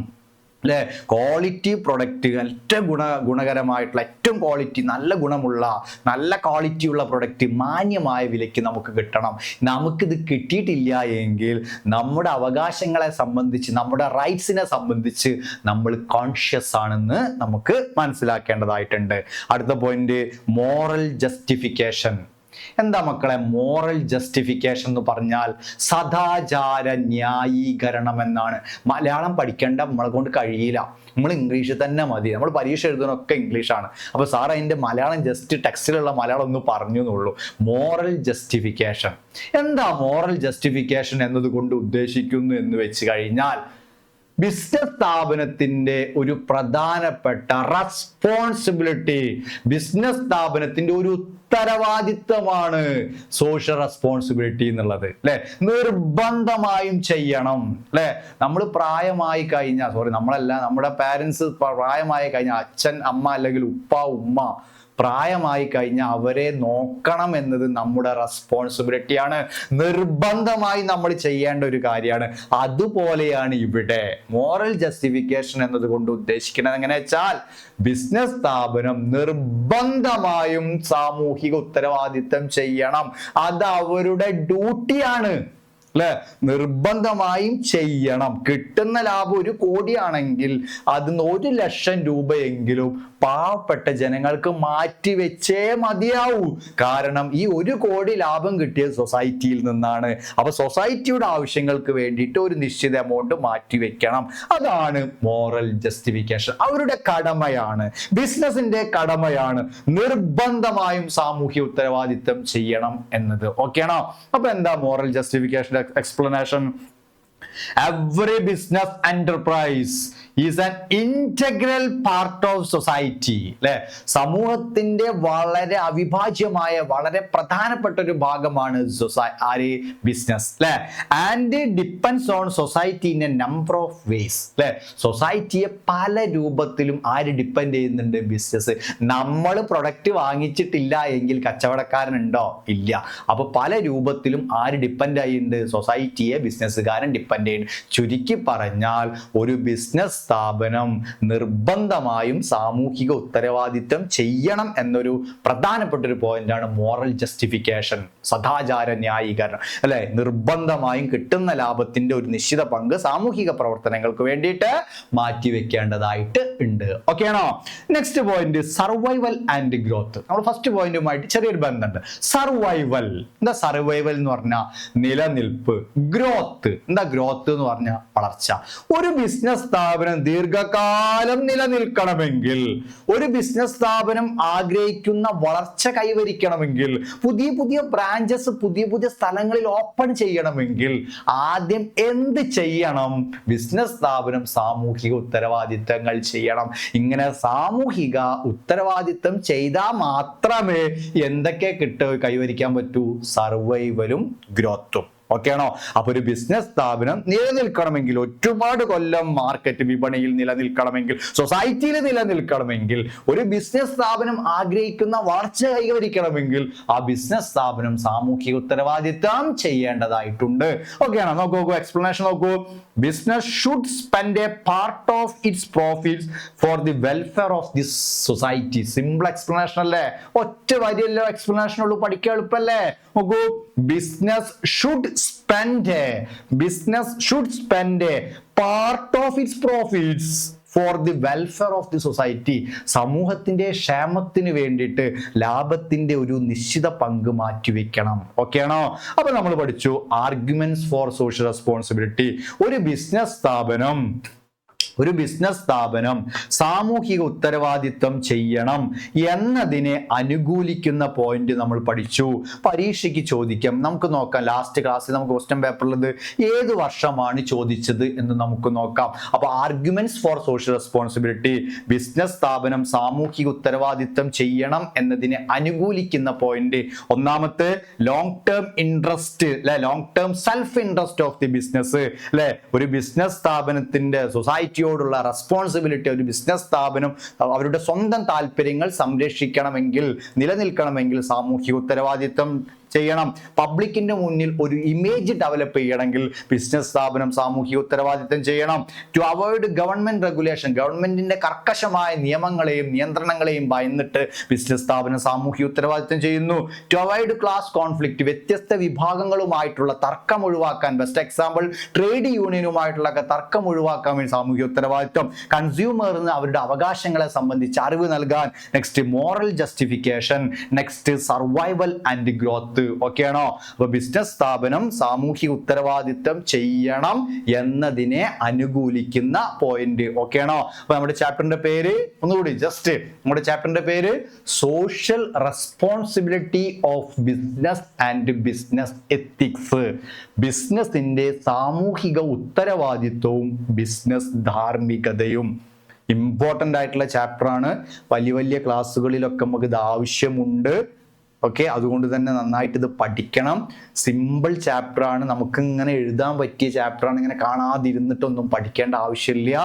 അല്ലെ. ക്വാളിറ്റി പ്രൊഡക്റ്റ്, ഏറ്റവും ഗുണകരമായിട്ടുള്ള, ഏറ്റവും ക്വാളിറ്റി, നല്ല ഗുണമുള്ള, നല്ല ക്വാളിറ്റിയുള്ള പ്രൊഡക്റ്റ് മാന്യമായ വിലയ്ക്ക് നമുക്ക് കിട്ടണം. നമുക്കിത് കിട്ടിയിട്ടില്ല എങ്കിൽ നമ്മുടെ അവകാശങ്ങളെ സംബന്ധിച്ച്, നമ്മുടെ റൈറ്റ്സിനെ സംബന്ധിച്ച് നമ്മൾ കോൺഷ്യസ് ആണെന്ന് നമുക്ക് മനസ്സിലാക്കേണ്ടതായിട്ടുണ്ട്. അടുത്ത പോയിന്റ്, മോറൽ ജസ്റ്റിഫിക്കേഷൻ. എന്താ മക്കളെ മോറൽ ജസ്റ്റിഫിക്കേഷൻ എന്ന് പറഞ്ഞാൽ? സദാചാര ന്യായീകരണം എന്നാണ്. മലയാളം പഠിക്കേണ്ട നമ്മളെ കൊണ്ട് കഴിയില്ല, നമ്മൾ ഇംഗ്ലീഷിൽ തന്നെ മതി. നമ്മൾ പരീക്ഷ എഴുതുന്നതൊക്കെ ഇംഗ്ലീഷാണ്. അപ്പൊ സാർ അതിന്റെ മലയാളം ജസ്റ്റ് ടെക്സ്റ്റിലുള്ള മലയാളം ഒന്ന് പറഞ്ഞു എന്നുള്ളൂ. മോറൽ ജസ്റ്റിഫിക്കേഷൻ എന്താ? മോറൽ ജസ്റ്റിഫിക്കേഷൻ എന്നതുകൊണ്ട് ഉദ്ദേശിക്കുന്നു എന്ന് വെച്ച് കഴിഞ്ഞാൽ, ബിസിനസ് സ്ഥാപനത്തിന്റെ ഒരു പ്രധാനപ്പെട്ട റെസ്പോൺസിബിലിറ്റി, ബിസിനസ് സ്ഥാപനത്തിന്റെ ഒരു ഉത്തരവാദിത്തമാണ് സോഷ്യൽ റെസ്പോൺസിബിലിറ്റി എന്നുള്ളത് അല്ലെ. നിർബന്ധമായും ചെയ്യണം അല്ലെ. നമ്മൾ പ്രായമായി കഴിഞ്ഞാൽ, നമ്മളല്ല, നമ്മുടെ പാരൻസ് പ്രായമായി കഴിഞ്ഞാൽ, അച്ഛൻ അമ്മ അല്ലെങ്കിൽ ഉപ്പ ഉമ്മ പ്രായമായി കഴിഞ്ഞാൽ അവരെ നോക്കണം എന്നത് നമ്മുടെ റെസ്പോൺസിബിലിറ്റിയാണ്. നിർബന്ധമായി നമ്മൾ ചെയ്യേണ്ട ഒരു കാര്യമാണ്. അതുപോലെയാണ് ഇവിടെ മോറൽ ജസ്റ്റിഫിക്കേഷൻ എന്നതുകൊണ്ട് ഉദ്ദേശിക്കുന്നത്. എങ്ങനെ വെച്ചാൽ, ബിസിനസ് സ്ഥാപനം നിർബന്ധമായും സാമൂഹിക ഉത്തരവാദിത്തം ചെയ്യണം. അത് അവരുടെ ഡ്യൂട്ടിയാണ് അല്ലെ. നിർബന്ധമായും ചെയ്യണം. കിട്ടുന്ന ലാഭം 1 കോടിയാണെങ്കിൽ അതിന് 1 ലക്ഷം രൂപയെങ്കിലും പാവപ്പെട്ട ജനങ്ങൾക്ക് മാറ്റിവെച്ചേ മതിയാവൂ. കാരണം ഈ 1 കോടി ലാഭം കിട്ടിയത് സൊസൈറ്റിയിൽ നിന്നാണ്. അപ്പൊ സൊസൈറ്റിയുടെ ആവശ്യങ്ങൾക്ക് വേണ്ടിയിട്ട് ഒരു നിശ്ചിത എമൗണ്ട് മാറ്റിവെക്കണം. അതാണ് മോറൽ ജസ്റ്റിഫിക്കേഷൻ. അവരുടെ കടമയാണ്, ബിസിനസിന്റെ കടമയാണ് നിർബന്ധമായും സാമൂഹ്യ ഉത്തരവാദിത്തം ചെയ്യണം എന്നത്. ഓക്കെ ആണോ? അപ്പൊ എന്താ moral justification explanation? Every business enterprise is an integral part of society അല്ലെ. സമൂഹത്തിന്റെ വളരെ അവിഭാജ്യമായ, വളരെ പ്രധാനപ്പെട്ട ഒരു ഭാഗമാണ് ബിസിനസ് അല്ലെ. And depends on society in A number of ways അല്ലെ. സൊസൈറ്റിയെ പല രൂപത്തിലും ആര് ഡിപ്പെൻഡ് ചെയ്യുന്നുണ്ട്? ബിസിനസ്. നമ്മൾ പ്രൊഡക്റ്റ് വാങ്ങിച്ചിട്ടില്ല എങ്കിൽ കച്ചവടക്കാരനുണ്ടോ? ഇല്ല. അപ്പൊ പല രൂപത്തിലും ആര് ഡിപ്പെൻഡ് ആയിട്ടുണ്ട്? സൊസൈറ്റിയെ ബിസിനസ്സുകാരൻ ഡിപ്പെൻഡ് ചെയ്യുന്നു. ചുരുക്കി പറഞ്ഞാൽ ഒരു ബിസിനസ് സ്ഥാപനം നിർബന്ധമായും സാമൂഹിക ഉത്തരവാദിത്തം ചെയ്യണം എന്നൊരു പ്രധാനപ്പെട്ട ഒരു പോയിന്റാണ് മോറൽ ജസ്റ്റിഫിക്കേഷൻ, സദാചാര ന്യായീകരണം അല്ലെ. നിർബന്ധമായും കിട്ടുന്ന ലാഭത്തിന്റെ ഒരു നിശ്ചിത പങ്ക് സാമൂഹിക പ്രവർത്തനങ്ങൾക്ക് വേണ്ടിയിട്ട് മാറ്റിവെക്കേണ്ടതായിട്ട് ഉണ്ട്. ഓക്കെ ആണോ? Next point, survival and growth. നമ്മൾ ഫസ്റ്റ് പോയിന്റുമായിട്ട് ചെറിയൊരു ബന്ധമുണ്ട്. സർവൈവൽ എന്താ? സർവൈവൽ എന്ന് പറഞ്ഞാൽ നിലനിൽപ്പ്. ഗ്രോത്ത് എന്താ? ഗ്രോത്ത് എന്ന് പറഞ്ഞാൽ വളർച്ച. ഒരു ബിസിനസ് സ്ഥാപനം സ്ഥാപനം ദീർഘകാലം നിലനിൽക്കണമെങ്കിൽ, ഒരു ബിസിനസ് സ്ഥാപനം ആഗ്രഹിക്കുന്ന വളർച്ച കൈവരിക്കണമെങ്കിൽ, പുതിയ പുതിയ ബ്രാഞ്ചസ് പുതിയ പുതിയ സ്ഥലങ്ങളിൽ ഓപ്പൺ ചെയ്യണമെങ്കിൽ ആദ്യം എന്ത് ചെയ്യണം? ബിസിനസ് സ്ഥാപനം സാമൂഹിക ഉത്തരവാദിത്തങ്ങൾ ചെയ്യണം. ഇങ്ങനെ സാമൂഹിക ഉത്തരവാദിത്തം ചെയ്താൽ മാത്രമേ എന്തൊക്കെ കൈവരിക്കാൻ പറ്റൂ? സർവൈവലും ഗ്രോത്തും. ഓക്കെ ആണോ? അപ്പൊ ഒരു ബിസിനസ് സ്ഥാപനം നിലനിൽക്കണമെങ്കിൽ, ഒരുപാട് കൊല്ലം മാർക്കറ്റ് വിപണിയിൽ നിലനിൽക്കണമെങ്കിൽ, സൊസൈറ്റിയിൽ നിലനിൽക്കണമെങ്കിൽ, ഒരു ബിസിനസ് സ്ഥാപനം ആഗ്രഹിക്കുന്ന വളർച്ച കൈവരിക്കണമെങ്കിൽ ആ ബിസിനസ് സ്ഥാപനം സാമൂഹിക ഉത്തരവാദിത്തം ചെയ്യേണ്ടതായിട്ടുണ്ട്. ഓക്കെ ആണോ? നോക്കൂ, എക്സ്പ്ലനേഷൻ നോക്കൂ. Business should spend a part of its profits for the welfare of the society. Simple explanation അല്ലേ? ഒറ്റ വരിയല്ലോ എക്സ്പ്ലനേഷൻ ഉള്ളൂ, പഠിക്കാൻ എളുപ്പല്ലേ? നോക്കൂ, business should spend a part of its profits for the welfare of the society. സമൂഹത്തിന്റെ ക്ഷേമത്തിന് വേണ്ടിയിട്ട് ലാഭത്തിന്റെ ഒരു നിശ്ചിത പങ്ക് മാറ്റിവെക്കണം. ഓക്കെ ആണോ? അപ്പൊ നമ്മൾ പഠിച്ചു ആർഗ്യുമെന്റ്സ് ഫോർ സോഷ്യൽ റെസ്പോൺസിബിലിറ്റി. ഒരു ബിസിനസ് സ്ഥാപനം സാമൂഹിക ഉത്തരവാദിത്വം ചെയ്യണം എന്നതിനെ അനുകൂലിക്കുന്ന പോയിന്റ് നമ്മൾ പഠിച്ചു. പരീക്ഷയ്ക്ക് ചോദിക്കാം, നമുക്ക് നോക്കാം. ലാസ്റ്റ് ക്ലാസ്സിൽ നമുക്ക് ക്വസ്റ്റ്യൻ പേപ്പറിലത് ഏത് വർഷമാണ് ചോദിച്ചത് എന്ന് നമുക്ക് നോക്കാം. അപ്പൊ arguments for social responsibility, business സ്ഥാപനം സാമൂഹിക ഉത്തരവാദിത്തം ചെയ്യണം എന്നതിനെ അനുകൂലിക്കുന്ന പോയിന്റ്. ഒന്നാമത്തെ ലോങ് ടേം ഇൻട്രസ്റ്റ്, അല്ലെ, long term self interest of the business, അല്ലെ, ഒരു ബിസിനസ് സ്ഥാപനത്തിന്റെ സൊസൈറ്റിയോടുള്ള റെസ്പോൺസിബിലിറ്റി. ഒരു ബിസിനസ് സ്ഥാപനം അവരുടെ സ്വന്തം താല്പര്യങ്ങൾ സംരക്ഷിക്കണമെങ്കിൽ, നിലനിൽക്കണമെങ്കിൽ സാമൂഹിക ഉത്തരവാദിത്തം ചെയ്യണം. പബ്ലിക്കിന്റെ മുന്നിൽ ഒരു ഇമേജ് ഡെവലപ്പ് ചെയ്യണമെങ്കിൽ ബിസിനസ് സ്ഥാപനം സാമൂഹിക ഉത്തരവാദിത്തം ചെയ്യണം. ടു അവോയ്ഡ് ഗവൺമെന്റ് റെഗുലേഷൻ, ഗവൺമെന്റിന്റെ കർക്കശമായ നിയമങ്ങളെയും നിയന്ത്രണങ്ങളെയും ഭയന്നിട്ട് ബിസിനസ് സ്ഥാപനം സാമൂഹിക ഉത്തരവാദിത്തം ചെയ്യുന്നു. ടു അവോയ്ഡ് ക്ലാസ് കോൺഫ്ലിക്റ്റ്, വ്യത്യസ്ത വിഭാഗങ്ങളുമായിട്ടുള്ള തർക്കം ഒഴിവാക്കാൻ, ബെസ്റ്റ് എക്സാമ്പിൾ ട്രേഡ് യൂണിയനുമായിട്ടുള്ള തർക്കം ഒഴിവാക്കാൻ വേണ്ടി സാമൂഹിക ഉത്തരവാദിത്വം. കൺസ്യൂമറിന് അവരുടെ അവകാശങ്ങളെ സംബന്ധിച്ച് അറിവ് നൽകാൻ. Next moral justification. Next survival and growth. Okay ആണോ? അപ്പൊ ബിസിനസ് സ്ഥാപനം സാമൂഹിക ഉത്തരവാദിത്തം ചെയ്യണം എന്നതിനെ അനുകൂലിക്കുന്ന പോയിന്റ്. ഓക്കെ ആണോ? അപ്പൊ നമ്മുടെ ചാപ്റ്ററിന്റെ പേര് ഒന്നുകൂടി ജസ്റ്റ്, നമ്മുടെ ചാപ്റ്ററിന്റെ പേര് social responsibility of business and business ethics. ബിസിനസിന്റെ സാമൂഹിക ഉത്തരവാദിത്വവും ബിസിനസ് ധാർമ്മികതയും. ഇമ്പോർട്ടൻ്റ് ആയിട്ടുള്ള ചാപ്റ്റർ ആണ്. വലിയ വലിയ ക്ലാസ്സുകളിലൊക്കെ നമുക്ക് ഇത് ആവശ്യമുണ്ട്. ഓക്കെ, അതുകൊണ്ട് തന്നെ നന്നായിട്ട് ഇത് പഠിക്കണം. സിമ്പിൾ ചാപ്റ്റർ ആണ്, നമുക്ക് ഇങ്ങനെ എഴുതാൻ പറ്റിയ ചാപ്റ്റർ ആണ്. ഇങ്ങനെ കാണാതിരുന്നിട്ടൊന്നും പഠിക്കേണ്ട ആവശ്യമില്ല.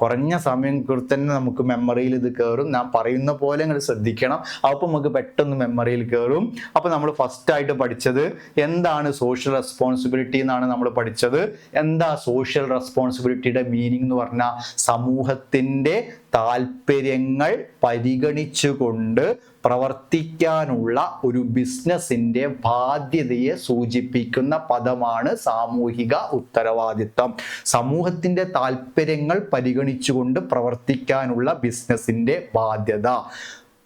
കുറഞ്ഞ സമയം തന്നെ നമുക്ക് മെമ്മറിയിൽ ഇത് കയറും. ഞാൻ പറയുന്ന പോലെ നിങ്ങൾ ശ്രദ്ധിക്കണം, അപ്പോൾ നമുക്ക് പെട്ടെന്ന് മെമ്മറിയിൽ കയറും. അപ്പോൾ നമ്മൾ ഫസ്റ്റ് ആയിട്ട് പഠിച്ചത് എന്താണ് സോഷ്യൽ റെസ്പോൺസിബിലിറ്റി എന്നാണ് നമ്മൾ പഠിച്ചത്. എന്താ സോഷ്യൽ റെസ്പോൺസിബിലിറ്റിയുടെ മീനിങ് എന്ന് പറഞ്ഞാൽ സമൂഹത്തിൻ്റെ താല്പര്യങ്ങൾ പരിഗണിച്ചുകൊണ്ട് പ്രവർത്തിക്കാനുള്ള ഒരു ബിസിനസിന്റെ ബാധ്യതയെ സൂചിപ്പിക്കുന്ന പദമാണ് സാമൂഹിക ഉത്തരവാദിത്തം. സമൂഹത്തിന്റെ താല്പര്യങ്ങൾ പരിഗണിച്ചുകൊണ്ട് പ്രവർത്തിക്കാനുള്ള ബിസിനസിന്റെ ബാധ്യത.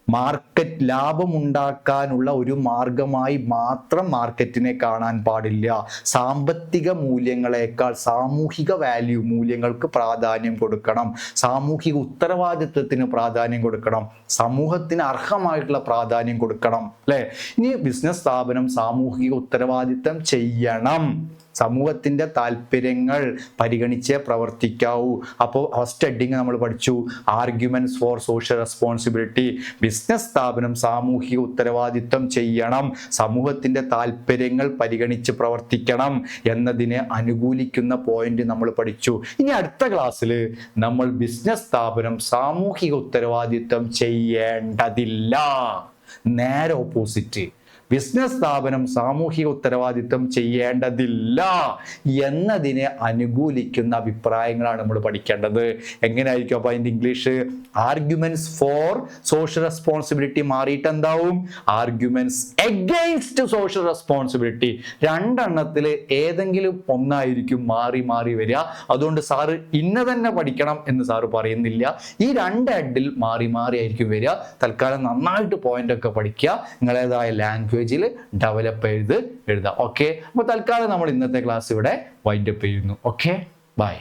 മാർക്കറ്റ് ലാഭമുണ്ടാക്കാനുള്ള ഒരു മാർഗമായി മാത്രം മാർക്കറ്റിനെ കാണാൻ പാടില്ല. സാമ്പത്തിക മൂല്യങ്ങളെക്കാൾ സാമൂഹിക മൂല്യങ്ങൾക്ക് പ്രാധാന്യം കൊടുക്കണം. സാമൂഹിക ഉത്തരവാദിത്വത്തിന് പ്രാധാന്യം കൊടുക്കണം. സമൂഹത്തിന് അർഹമായിട്ടുള്ള പ്രാധാന്യം കൊടുക്കണം, അല്ലെ? ഇനി ബിസിനസ് സ്ഥാപനം സാമൂഹിക ഉത്തരവാദിത്വം ചെയ്യണം, സമൂഹത്തിന്റെ താല്പര്യങ്ങൾ പരിഗണിച്ചേ പ്രവർത്തിക്കാവൂ. അപ്പോൾ ഫസ്റ്റ് ഹെഡിങ് നമ്മൾ പഠിച്ചു arguments for social responsibility. Business സ്ഥാപനം സാമൂഹിക ഉത്തരവാദിത്വം ചെയ്യണം, സമൂഹത്തിന്റെ താല്പര്യങ്ങൾ പരിഗണിച്ച് പ്രവർത്തിക്കണം എന്നതിനെ അനുകൂലിക്കുന്ന പോയിന്റ് നമ്മൾ പഠിച്ചു. ഇനി അടുത്ത ക്ലാസ്സിൽ നമ്മൾ ബിസിനസ് സ്ഥാപനം സാമൂഹിക ഉത്തരവാദിത്വം ചെയ്യേണ്ടതില്ല, നേരെ ഓപ്പോസിറ്റ്, ബിസിനസ് സ്ഥാപനം സാമൂഹിക ഉത്തരവാദിത്വം ചെയ്യേണ്ടതില്ല എന്നതിനെ അനുകൂലിക്കുന്ന അഭിപ്രായങ്ങളാണ് നമ്മൾ പഠിക്കേണ്ടത്. എങ്ങനെയായിരിക്കും അപ്പോൾ അതിൻ്റെ English? Arguments for social responsibility മാറിയിട്ട് എന്താവും? Arguments against social responsibility. രണ്ടെണ്ണത്തിൽ ഏതെങ്കിലും ഒന്നായിരിക്കും മാറി മാറി വരിക. അതുകൊണ്ട് സാറ് ഇന്ന തന്നെ പഠിക്കണം എന്ന് സാറ് പറയുന്നില്ല. ഈ രണ്ട് ഹെഡിൽ മാറി മാറി ആയിരിക്കും വരിക. തൽക്കാലം നന്നായിട്ട് പോയിന്റ് ഒക്കെ പഠിക്കുക, നിങ്ങളേതായ ലാംഗ്വേജ് ഡെവലപ്പ് ചെയ്ത് എഴുതാം. ഓക്കെ, അപ്പോൾ തൽക്കാലം നമ്മൾ ഇന്നത്തെ ക്ലാസ് ഇവിടെ വൈൻഡപ്പ് ചെയ്യുന്നു. Okay, by.